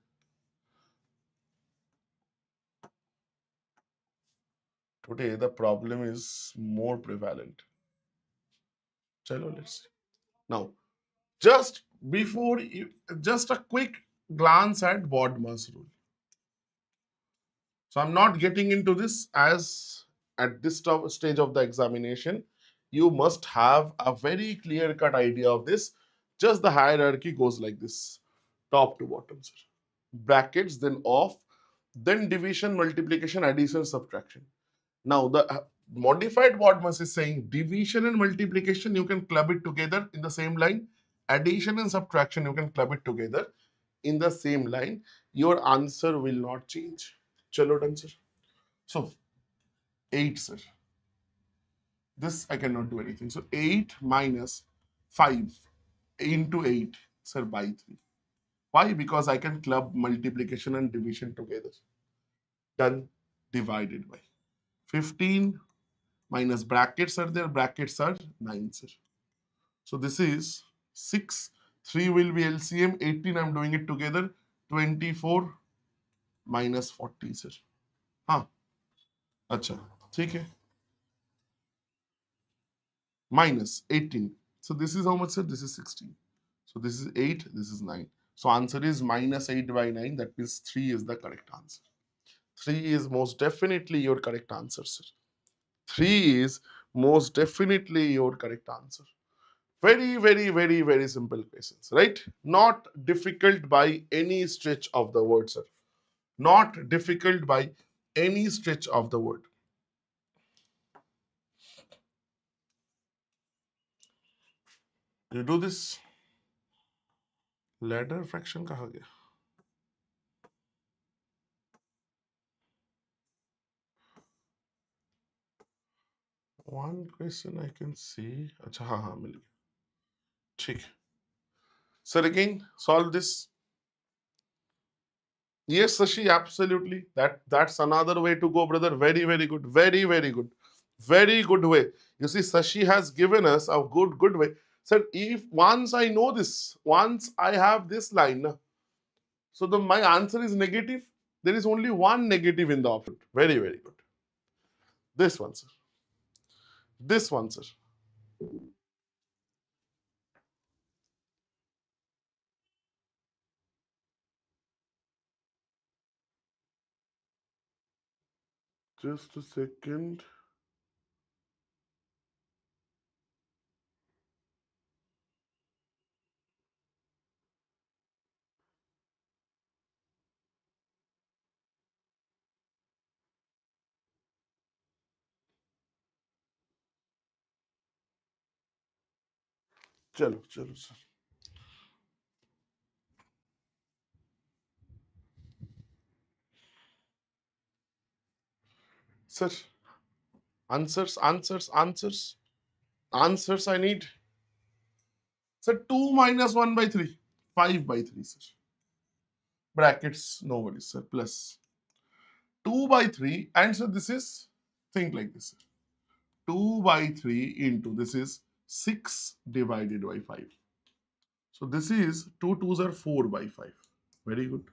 Today the problem is more prevalent. Chalo, let's see. Now, just before you, just a quick glance at Bodmer's rule. So I'm not getting into this as at this stage of the examination. You must have a very clear-cut idea of this. Just the hierarchy goes like this, top to bottom, sir. Brackets, then off, then division, multiplication, addition, subtraction. Now the modified Bodmer's is saying division and multiplication you can club it together in the same line. Addition and subtraction you can club it together in the same line. Your answer will not change. Chalo done, sir. So 8, sir. This I cannot do anything. So 8 minus 5 into 8, sir, by 3. Why? Because I can club multiplication and division together. Done. Divided by 15 minus brackets are there. Brackets are 9, sir. So this is 6. 3 will be LCM. 18 I'm doing it together. 24 minus 40, sir. हाँ अच्छा ठीक है. Minus 18. So this is how much, sir? This is 16. So this is 8, this is 9. So answer is minus 8 by 9. That means 3 is the correct answer. 3 is most definitely your correct answer, sir. 3 is most definitely your correct answer. Very, very, very, very simple questions, right? Not difficult by any stretch of the word, sir. Not difficult by any stretch of the word. You do this. Ladder fraction कहाँ गया? One question I can see. अच्छा हाँ हाँ मिल गया. ठीक है. Sir, again, solve this. Yes, Sashi, absolutely. That's another way to go, brother. Very, very good. Very, very good. Very good way. You see, Sashi has given us a good way. Sir, if once I know this, once I have this line, so my answer is negative. There is only one negative in the option. Very, very good. This one, sir. This one, sir. Just a second. Chalo, chalo, sir. Sir, answers, answers, answers. Answers I need. Sir, 2 minus 1 by 3. 5 by 3, sir. Brackets, no worries, sir. Plus 2 by 3. And so this is, think like this, sir. 2 by 3 into this is 6 divided by 5. So this is 2 twos are 4 by 5. Very good.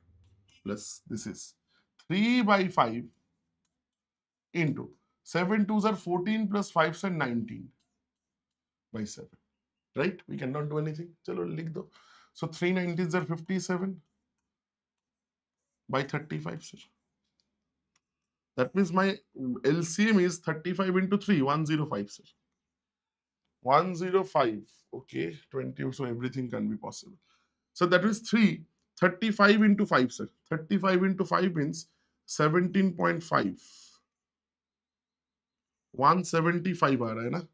Plus this is 3 by 5 into 7 twos are 14 plus 5 are 19 by 7. Right? We cannot do anything. Chalo, likh do. So 3 19s are 57 by 35, sir. That means my LCM is 35 into 3, 105, sir. 105. Okay, 20. So everything can be possible. So that is 35 into 5, sir. 35 into 5 means 17.5. 175 आ रहा है ना?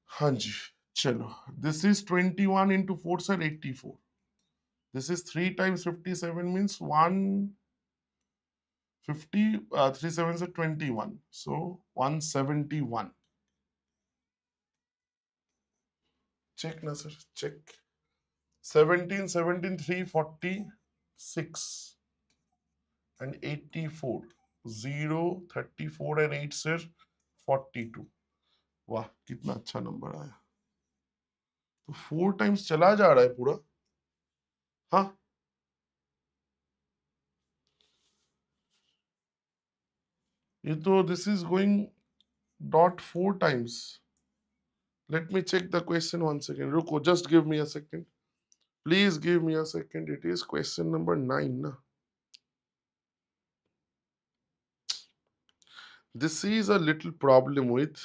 हाँ जी. चलो. This is 21 into 4, sir, 84. This is 3 times 57 means 150. 3 sevens are 21. So 171. Check na, sir. Check. 17, 17, 346. and 84. 0, 34 and 8 sir 42. वाह कितना अच्छा number आया. तो 4 टाइम्स चला जा रहा है पूरा. हाँ, ये तो this is going dot 4 times. Let me check the question once again. रुको, just give me a second. Please give me a second. It is question number 9 na. This is a little problem with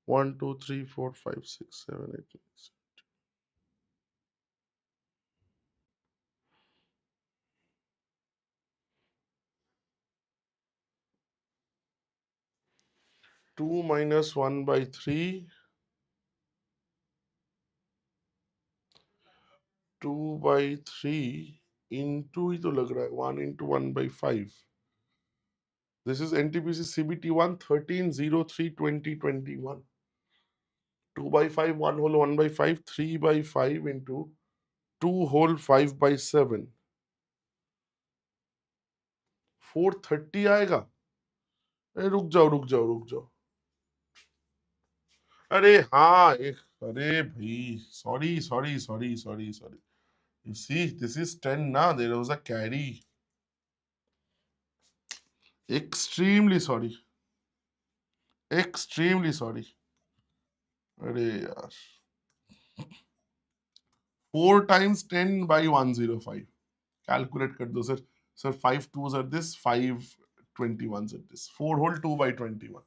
1 2 3 4 5 6 7 8 9. 2 minus 1 by 3, 2 by 3 into ही तो लग रहा है 1 into 1 by 5. This is NTPC CBT 1 13 03 2021. 2 by 5 1 whole 1 by 5 3 by 5 into 2 whole 5 by 7. 430 आएगा. रुक जाओ रुक जाओ रुक जाओ. अरे हाँ एक. अरे भाई sorry sorry sorry sorry sorry. You see, this is 10 now. There was a carry. Extremely sorry. Extremely sorry. अरे यार. 4 times 10 by 105. Calculate कर दो sir. Sir, 5 twos are this, 5 21s are this. 4 whole 2 by 21.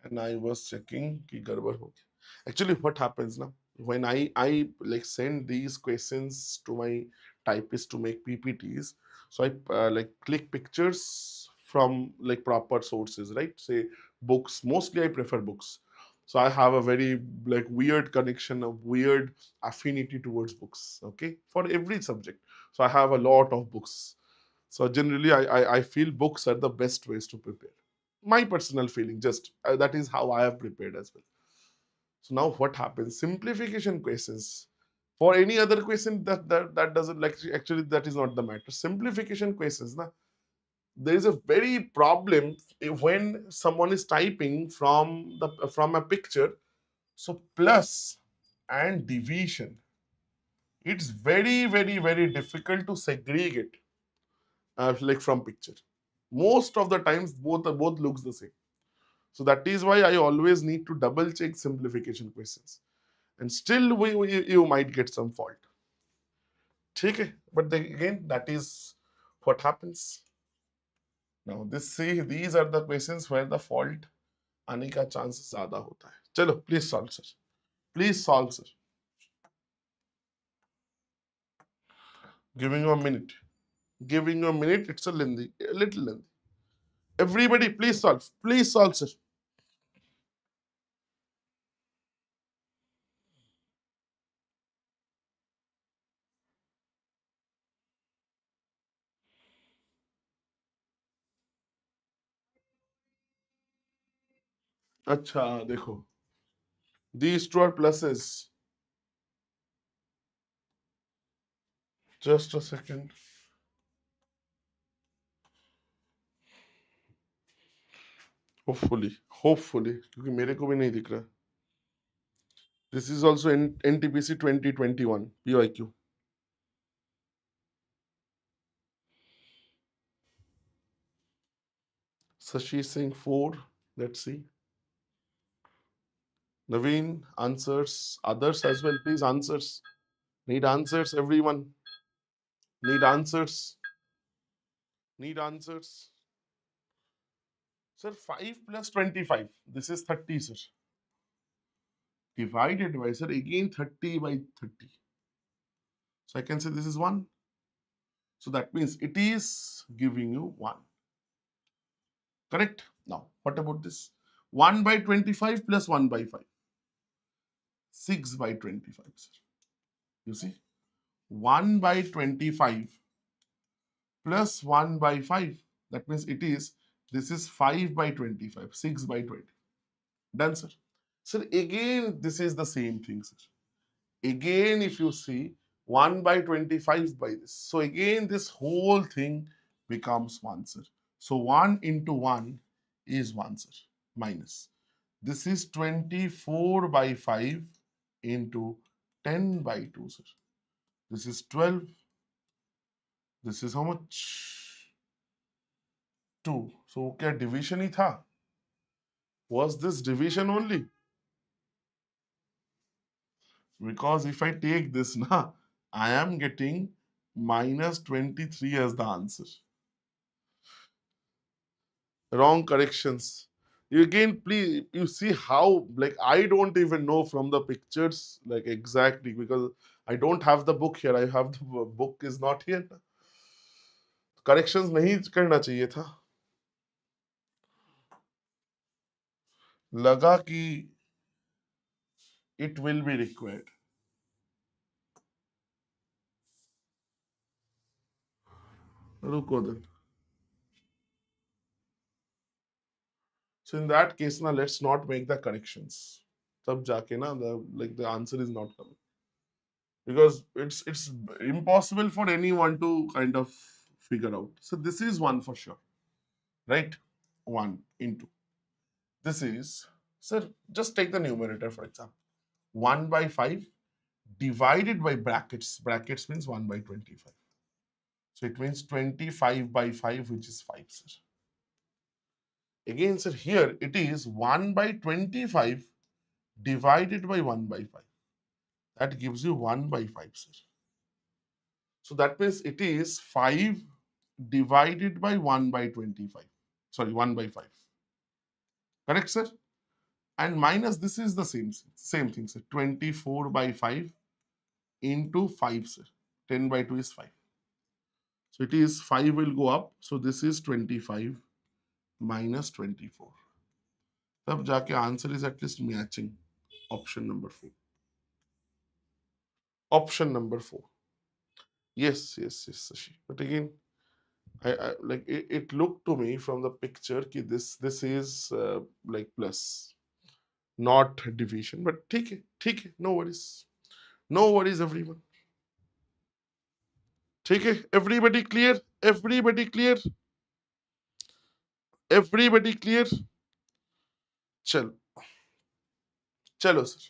And I was checking कि गड़बड़ हो गया. Actually, what happens now when I like send these questions to my typist to make PPTs, so I like click pictures from like proper sources, right? Say books. Mostly I prefer books. So I have a very like weird connection, a weird affinity towards books. Okay, for every subject. So I have a lot of books. So generally, I feel books are the best ways to prepare. My personal feeling, just that is how I have prepared as well. So now what happens? Simplification questions. For any other question that doesn't like actually that is not the matter. Simplification questions, na, there is a very problem when someone is typing from a picture. So plus and division, it's very difficult to segregate like from picture. Most of the times both looks the same. So that is why I always need to double check simplification questions. And still you might get some fault. Okay, but then again that is what happens. Now this see these are the questions where the fault आने का chances ज़्यादा होता है. चलो please solve sir. Please solve sir. Giving you a minute. Giving you a minute. It's a lengthy, a little lengthy. Everybody please solve. Please solve sir. अच्छा देखो. These two are pluses. Just a second. Hopefully क्योंकि मेरे को भी नहीं दिख रहा. This is also in NTPC 2021 PYQ. Sashi is saying 4. Let's see. Naveen answers. Others as well. Please answers. Need answers, everyone. Need answers. Need answers. Sir, 5 plus 25. This is 30, sir. Divided by, sir, again 30 by 30. So I can say this is 1. So that means it is giving you 1. Correct? Now, what about this? 1 by 25 plus 1 by 5. 6 by 25, sir. You see? 1 by 25 plus 1 by 5. That means this is 5 by 25, 6 by 20. Done, sir. Sir, again, this is the same thing, sir. Again, if you see 1 by 25 by this. So again, this whole thing becomes 1, sir. So 1 into 1 is 1, sir, minus. This is 24 by 5 into 10 by 2, sir. This is 12. This is how much? 2. So क्या division ही था? Was this division only? Because if I take this na, I am getting minus 23 as the answer. Wrong corrections. You again, please, you see how, like, I don't even know from the pictures, like, exactly, because I don't have the book here. I have the book is not here. Corrections नहीं करना चाहिए था. लगा कि it will be required. रुको then. So in that case, now let's not make the corrections. तब जाके ना the answer is not coming, because it's impossible for anyone to kind of figure out. So this is 1 for sure, right? 1 into this is, sir, just take the numerator for example. 1 by 5 divided by brackets. Brackets means 1 by 25. So it means 25 by 5, which is 5, sir. Again, sir, here it is 1 by 25 divided by 1 by 5. That gives you 1 by 5, sir. So that means it is 5 divided by 1 by 25. Sorry, 1 by 5. Correct, sir? And minus this is the same thing, sir. 24 by 5 into 5, sir. 10 by 2 is 5. So it is 5 will go up. So this is 25 minus 24. तब जाके answer is at least matching. Option number 4. Option number 4. Yes, Sashi. But again, I like it looked to me from the picture कि this is like plus, not division. But ठीक है, no worries everyone. ठीक है, everybody clear? Everybody clear? Everybody clear? चलो sir.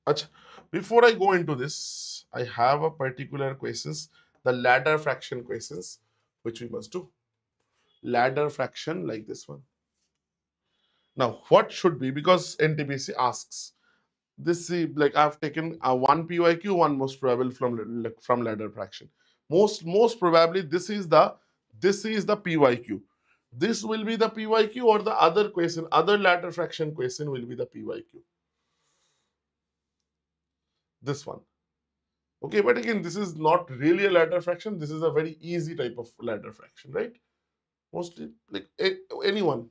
अच्छा, before I go into this, I have a particular questions, the ladder fraction questions, which we must do. Ladder fraction like this one. Now, what should be, because NTPC asks this, like I've taken one PYQ, one most probable from ladder fraction. Most probably this is the PYQ. This will be the PYQ, or the other question, other ladder fraction question will be the PYQ. This one. Okay, but again, this is not really a ladder fraction. This is a very easy type of ladder fraction, right? Mostly like anyone.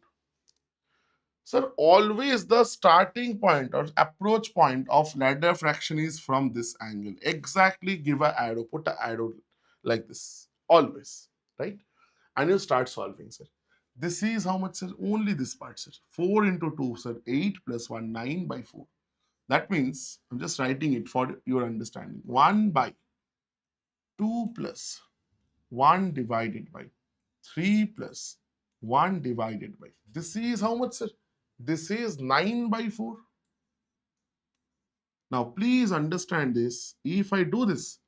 Sir, always the starting point or approach point of ladder fraction is from this angle. Exactly, give a arrow, put an arrow like this. Always, right? And you start solving, sir. This is how much, sir? Only this part, sir. 4 into 2, sir. 8 plus 1, 9 by 4. That means, I'm just writing it for your understanding. 1 by 2 plus 1 divided by 3 plus 1 divided by. This is how much, sir? This is 9 by 4. Now, please understand this. If I do this,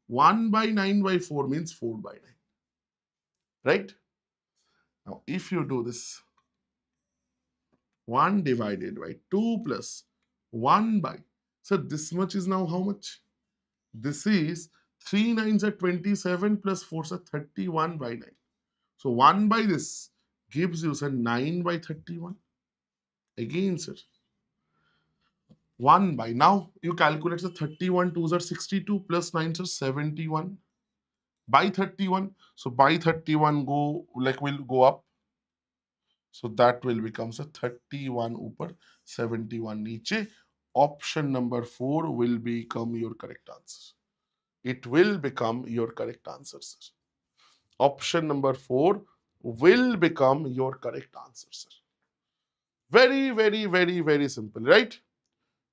1 by 9 by 4 means 4 by 9. Right? Now, if you do this, 1 divided by 2 plus 1 by. So, this much is now how much? This is 3 nines are 27 plus 4 is 31 by 9. So, 1 by this gives you, sir, 9 by 31. Again, sir. 1 by, now you calculate the 31 2s are 62 plus 9s are 71 by 31. So by 31 go, like, will go up. So that will become a 31 upar 71 niche. Option number 4 will become your correct answer. It will become your correct answer, sir. Option number 4 will become your correct answer, sir. Very, very, very, very simple, right?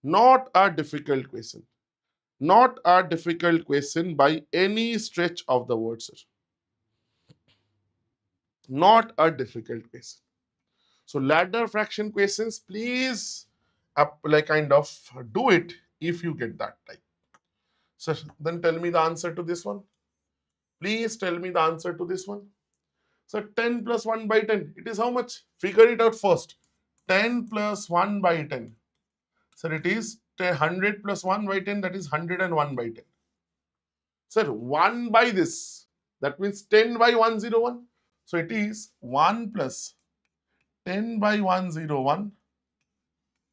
Not a difficult question. Not a difficult question by any stretch of the word, sir. Not a difficult question. So ladder fraction questions, please like kind of do it if you get that type. Sir, then tell me the answer to this one. Please tell me the answer to this one. So 10 plus 1 by 10, it is how much? Figure it out first. 10 plus 1 by 10. So it is 100 plus 1 by 10, that is 101 by 10. Sir, 1 by this, that means 10 by 101. So it is 1 plus 10 by 101.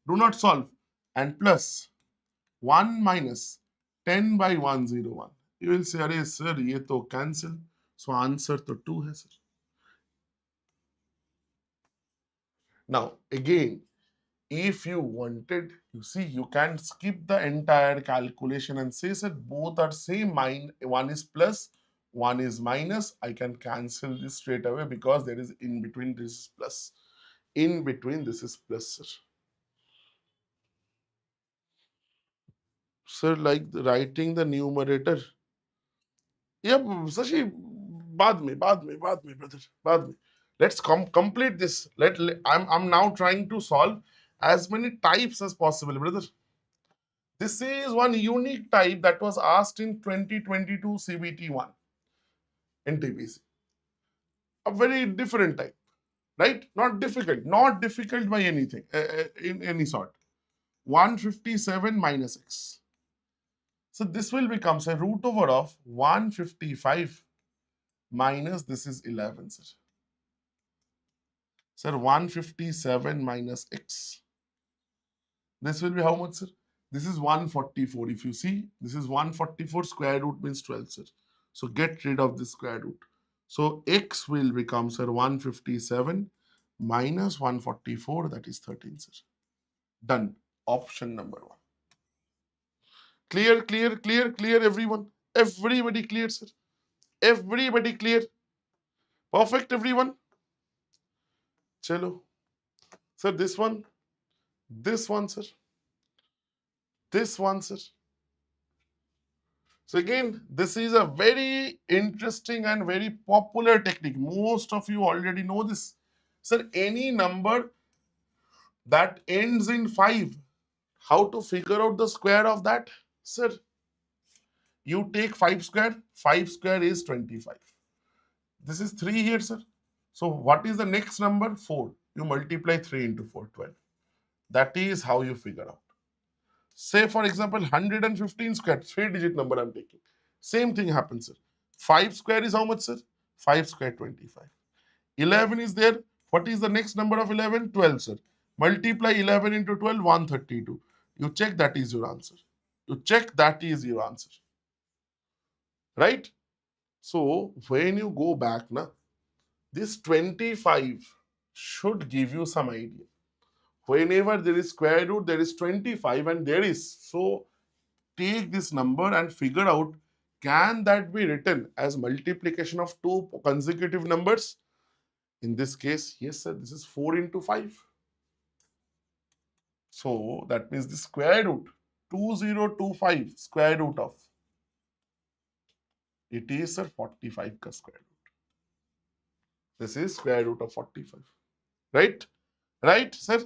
Do not solve. And plus 1 minus 10 by 101. You will say, अरे sir, ये तो cancel. So answer तो 2 है, sir. Now again, if you wanted, you see, you can skip the entire calculation and say, sir, both are same. Mine, one is plus, one is minus. I can cancel this straight away because there is in between this is plus. In between this is plus, sir. Sir, like writing the numerator. Yep, Sashi, बाद में, brother, बाद में. Let's complete this. I'm now trying to solve as many types as possible, brother. This is one unique type that was asked in 2022 CBT1 NTPC. A very different type, right? Not difficult by anything, in any sort. 157 minus x. So this will become a root over of 155 minus this is 11, sir. Sir, 157 minus x. This will be how much, sir? This is 144. If you see, this is 144, square root means 12, sir. So get rid of this square root. So x will become, sir, 157 minus 144, that is 13, sir. Done. Option number 1. Clear, clear, clear, clear, everyone. Everybody clear, sir. Everybody clear. Perfect, everyone. Chalo. Sir, this one, sir, this one, sir. So again, this is a very interesting and very popular technique. Most of you already know this. Sir, any number that ends in 5, how to figure out the square of that? Sir, you take 5 square. 5 square is 25. This is 3 here, sir. So what is the next number? 4. You multiply 3 into 4, 12. That is how you figure out. Say, for example, 115 square, 3-digit number I'm taking. Same thing happens, sir. 5 square is how much, sir? 5 square, 25. 11 is there. What is the next number of 11? 12, sir. Multiply 11 into 12, 132. You check, that is your answer. You check, that is your answer. Right? So, when you go back, this 25 should give you some idea. Whenever there is square root, there is 25 and there is. So, take this number and figure out, can that be written as multiplication of 2 consecutive numbers? In this case, yes, sir, this is 4 into 5. So that means the square root 2025 square root of it is, sir, 45 ka square root. This is square root of 45. Right? Right, sir?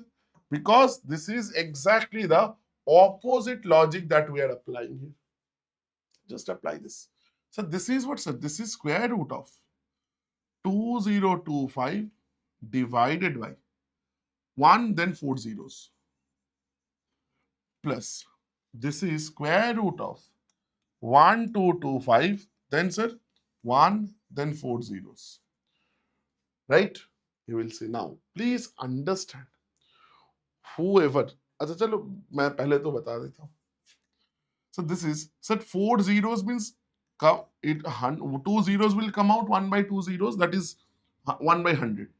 Because this is exactly the opposite logic that we are applying here. Just apply this. So this is what, sir? This is square root of 2025 divided by 1, then 4 zeros, plus this is square root of 1225, then, sir, 1, then 4 zeros. Right? You will say, now, please understand, whoever, अच्छा चलो मैं पहले तो बता देता हूँ. So this is, sir, 4 zeros means it 2 zeros will come out, 1 by 2 zeros, that is 1 by 100.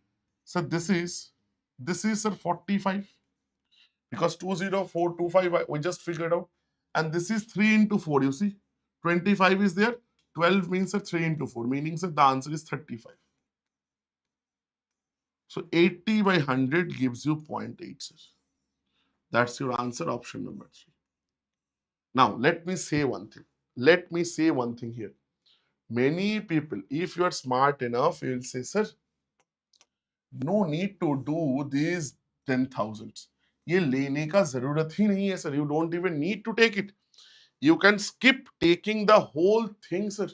So this is, sir, 45, because 20425 we just figured out, and this is 3 into 4. You see, 25 is there, 12 means, sir, 3 into 4, meaning, sir, the answer is 35. So 80 by 100 gives you 0.8, sir. That's your answer, option number 3. Now, let me say one thing. Let me say one thing here. Many people, if you are smart enough, you will say, sir, no need to do these 10,000s. ये लेने का जरूरत ही नहीं है, sir. You don't even need to take it. You can skip taking the whole thing, sir.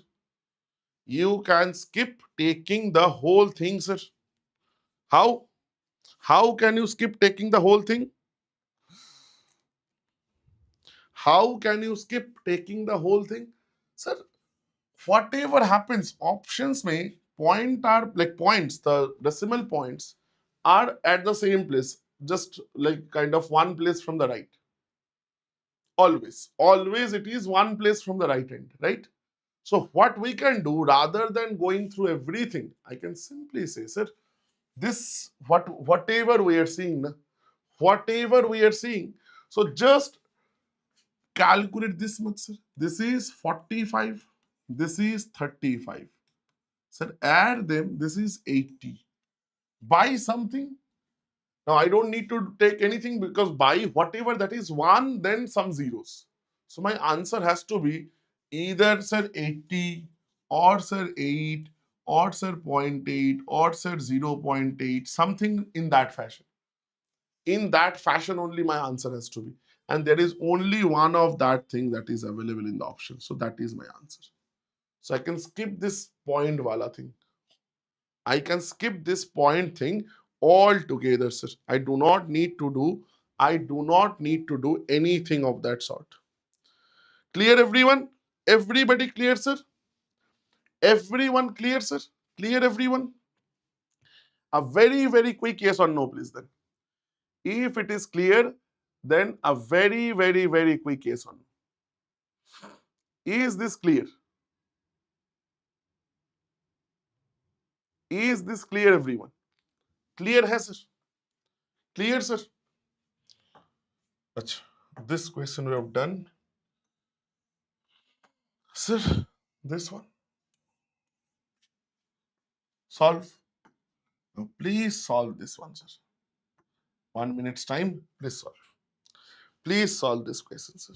You can skip taking the whole thing, sir. How? How can you skip taking the whole thing? How can you skip taking the whole thing? Sir, whatever happens, options may point are like points, the decimal points are at the same place, just like kind of one place from the right. Always it is one place from the right end, right? So what we can do rather than going through everything, I can simply say, sir, this whatever we are seeing, whatever we are seeing. So just calculate this much, sir. This is 45. This is 35. Sir, add them. This is 80. Buy something. Now, I don't need to take anything because buy whatever that is 1, then some zeros. So, my answer has to be either, sir, 80 or, sir, 8 or, sir, 0.8 or, sir, 0.8, something in that fashion. In that fashion only my answer has to be. And there is only one of that thing that is available in the option. So that is my answer. So I can skip this point wala thing. I can skip this point thing altogether, sir. I do not need to do anything of that sort. Clear, everyone? Everybody clear, sir? Everyone clear, sir? Clear, everyone? A very, very quick yes or no, please, then. If it is clear, then a very, very, very quick yes or no. Is this clear? Is this clear, everyone? Clear hai, sir? Clear, sir? Achha, this question we have done. Sir, this one. Solve. Now, please solve this one, sir. 1 minute's time, please solve. Please solve this question, sir.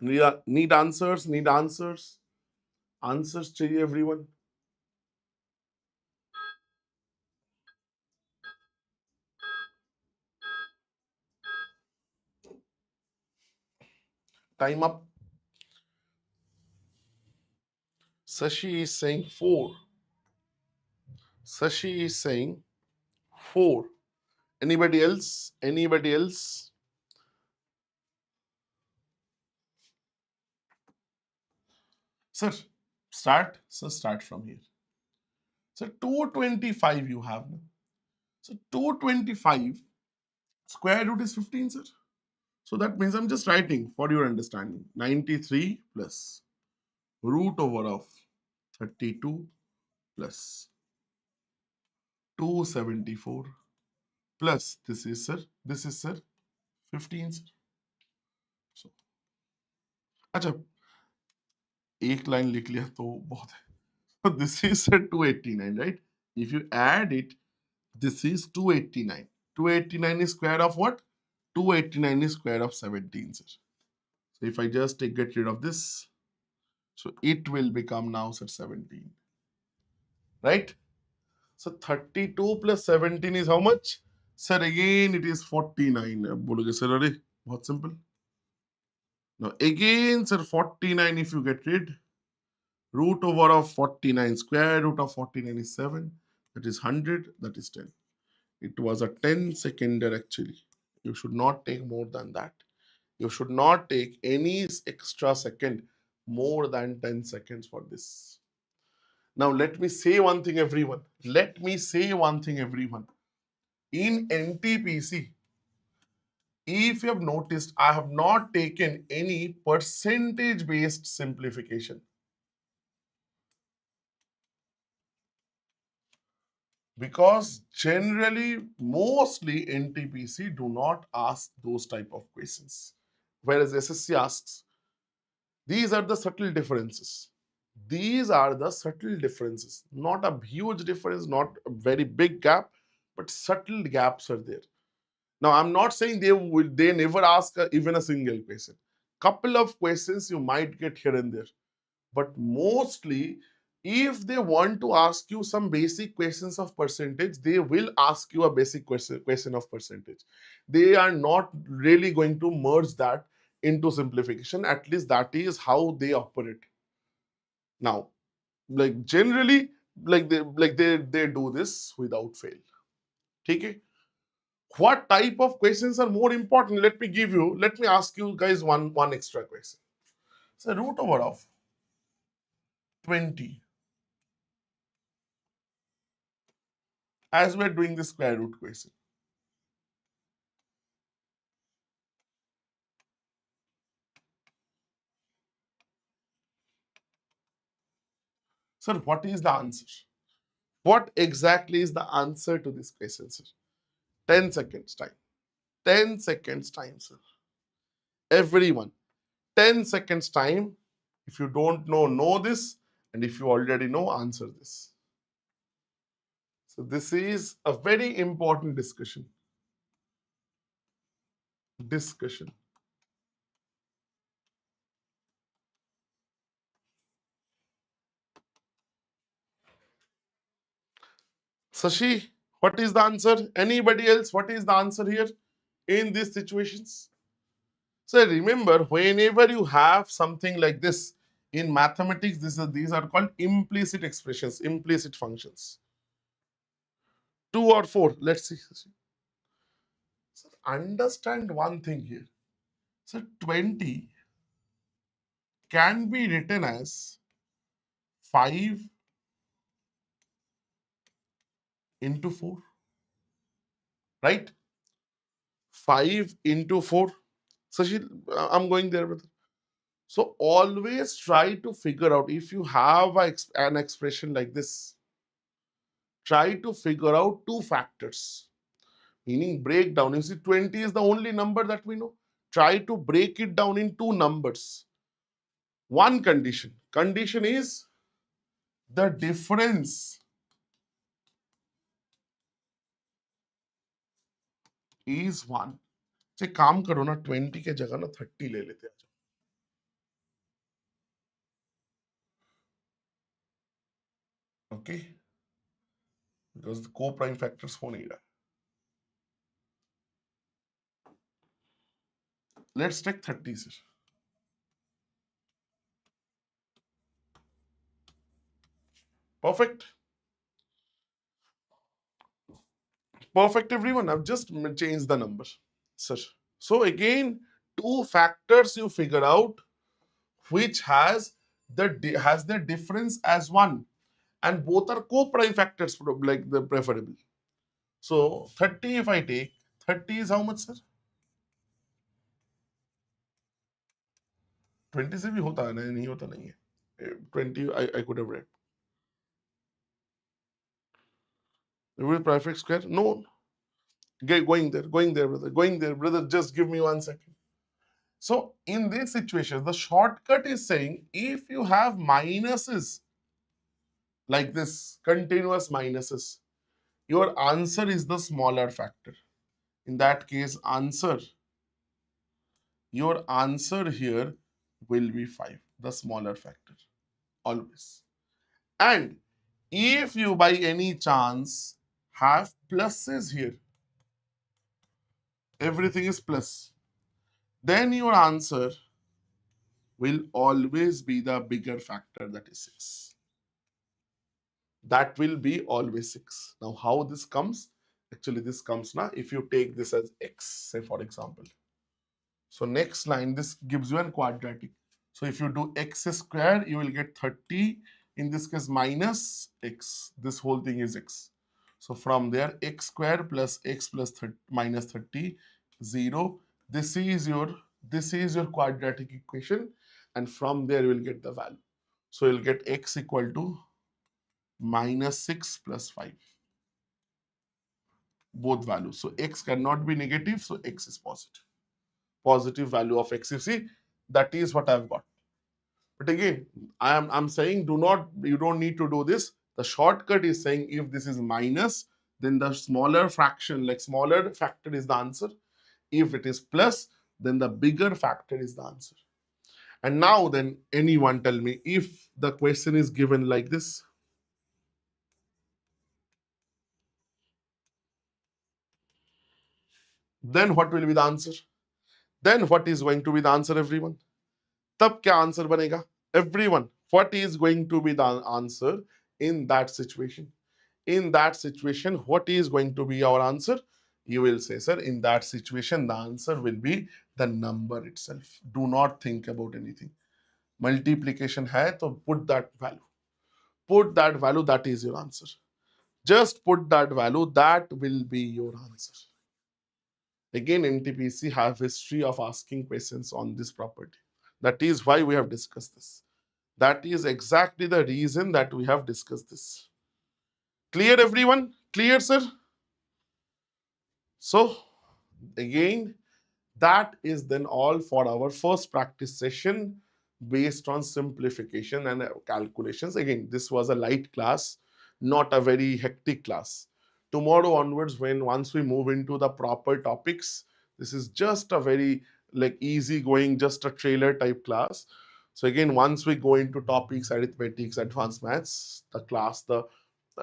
Need answers, need answers. Answers चाहिए, everyone. Time up. Sashi is saying 4. Sashi is saying 4. Anybody else? Anybody else? Sir, start. So start from here. So 225 you have. So 225 square root is 15, sir. So that means I'm just writing for your understanding. 93 plus root over of 32 plus 274 plus this is sir 15, sir. So अच्छा एक line लिख लिया तो बहुत है. So this is sir 289, right? If you add it, this is 289. 289 is square of what? 289 is square of 17, sir. So if I just get rid of this, so it will become now sir 17, right? So 32 plus 17 is how much? Sir, again it is 49. अब बोलोगे sir, अरे बहुत simple. Now again sir 49, if you get rid, root over of 49, square root of 49 is 7. That is 100. That is 10. It was a 10 seconder actually. You should not take more than that. You should not take any extra second, more than 10 seconds for this. Now, let me say one thing, everyone. Let me say one thing, everyone. In NTPC, if you have noticed, I have not taken any percentage based simplification, because generally, mostly NTPC do not ask those type of questions, whereas SSC asks. These are the subtle differences. These are the subtle differences. Not a huge difference, not a very big gap, but subtle gaps are there. Now, I'm not saying they never ask even a single question. Couple of questions you might get here and there, but mostly, if they want to ask you some basic questions of percentage, they will ask you a basic question of percentage. They are not really going to merge that into simplification. At least that is how they operate. Now, like generally, they do this without fail. Okay? What type of questions are more important? Let me ask you guys one extra question. So root over of 20, as we're doing the square root question. Sir, what is the answer? What exactly is the answer to this question, sir? 10 seconds time. 10 seconds time, sir. Everyone, 10 seconds time. If you don't know this. And if you already know, answer this. So this is a very important discussion. Discussion. Sashi, what is the answer? Anybody else? What is the answer here in these situations? So remember, whenever you have something like this in mathematics, these are called implicit expressions, implicit functions. 2 or 4, let's see. So understand one thing here. So 20 can be written as 5 into 4, right? 5 into 4. Sashi, I'm going there with. So always try to figure out, if you have an expression like this, try to figure out two factors. Meaning break down. You see, 20 is the only number that we know. Try to break it down in two numbers. One condition. Condition is the difference is 1. So काम करो ना, 20 के जगह ना 30 ले लेते हैं. Okay? Because the co-prime factors हो नहीं रहा. Let's take 30, sir. Perfect. Perfect, everyone. I've just changed the number, sir. So again, two factors you figure out which has the difference as 1, and both are co-prime factors, like the preferable. So 30, if I take 30 is how much, sir? 20 से भी होता है ना, नहीं होता नहीं है. 20 I could have read. With prefix square? No. Going there, brother. Going there, brother. Just give me 1 second. So in this situation, the shortcut is saying if you have minuses like this, continuous minuses, your answer is the smaller factor. In that case, your answer here will be 5, the smaller factor, always. And if you by any chance have pluses here, everything is plus, then your answer will always be the bigger factor, that is 6. That will be always 6. Now, how this comes? Actually, this comes now if you take this as x, say for example. So next line, this gives you a quadratic. So if you do x square, you will get 30. In this case, minus x. This whole thing is x. So from there, x square plus x plus 30, minus 30, 0. This is your quadratic equation, and from there you will get the value. So you'll get x equal to minus 6 plus 5. Both values. So x cannot be negative, so x is positive. Positive value of x. You see, that is what I've got. But again, I'm saying you don't need to do this. The shortcut is saying if this is minus, then the smaller fraction, like smaller factor is the answer. If it is plus, then the bigger factor is the answer. And now then anyone tell me if the question is given like this, then what will be the answer? Then what is going to be the answer, everyone? तब क्या answer बनेगा? Everyone, what is going to be the answer in that situation? In that situation, what is going to be our answer? You will say, sir, in that situation, the answer will be the number itself. Do not think about anything. Multiplication hai, to put that value. Put that value, that is your answer. Just put that value, that will be your answer. Again, NTPC have history of asking questions on this property. That is why we have discussed this. That is exactly the reason that we have discussed this. Clear, everyone? Clear, sir? So, again, that is then all for our first practice session based on simplification and calculations. Again, this was a light class, not a very hectic class. Tomorrow onwards, once we move into the proper topics, this is just a very like easy going, just a trailer type class. So again, once we go into topics, arithmetics, advanced maths, the class, the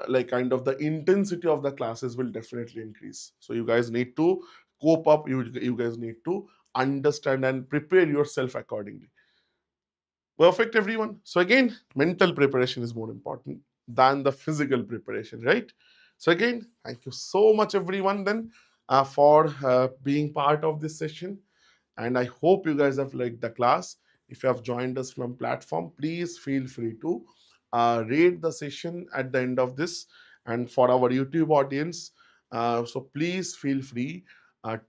like kind of the intensity of the classes will definitely increase. So you guys need to cope up. You guys need to understand and prepare yourself accordingly. Perfect, everyone. So again, mental preparation is more important than the physical preparation, right? So again, thank you so much, everyone, then for being part of this session. And I hope you guys have liked the class. If you have joined us from platform, please feel free to rate the session at the end of this. And for our YouTube audience, so please feel free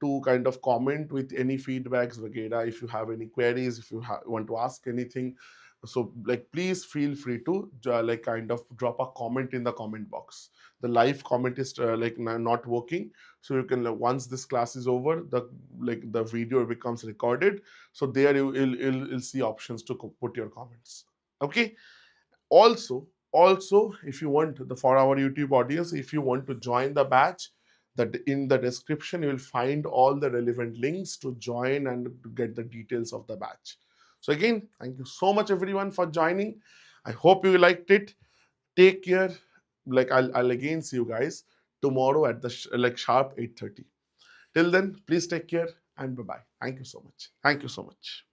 to kind of comment with any feedbacks, Vageda, if you have any queries, if you want to ask anything. So like, please feel free to like kind of drop a comment in the comment box. The live comment is like not working. So you can, once this class is over, the video becomes recorded. So there you'll see options to put your comments. Okay. Also, if you want for our YouTube audience, if you want to join the batch, that in the description you will find all the relevant links to join and to get the details of the batch. So again, thank you so much, everyone, for joining. I hope you liked it. Take care. Like I'll again see you guys tomorrow at the like sharp 8:30. Till then, please take care and bye bye. Thank you so much. Thank you so much.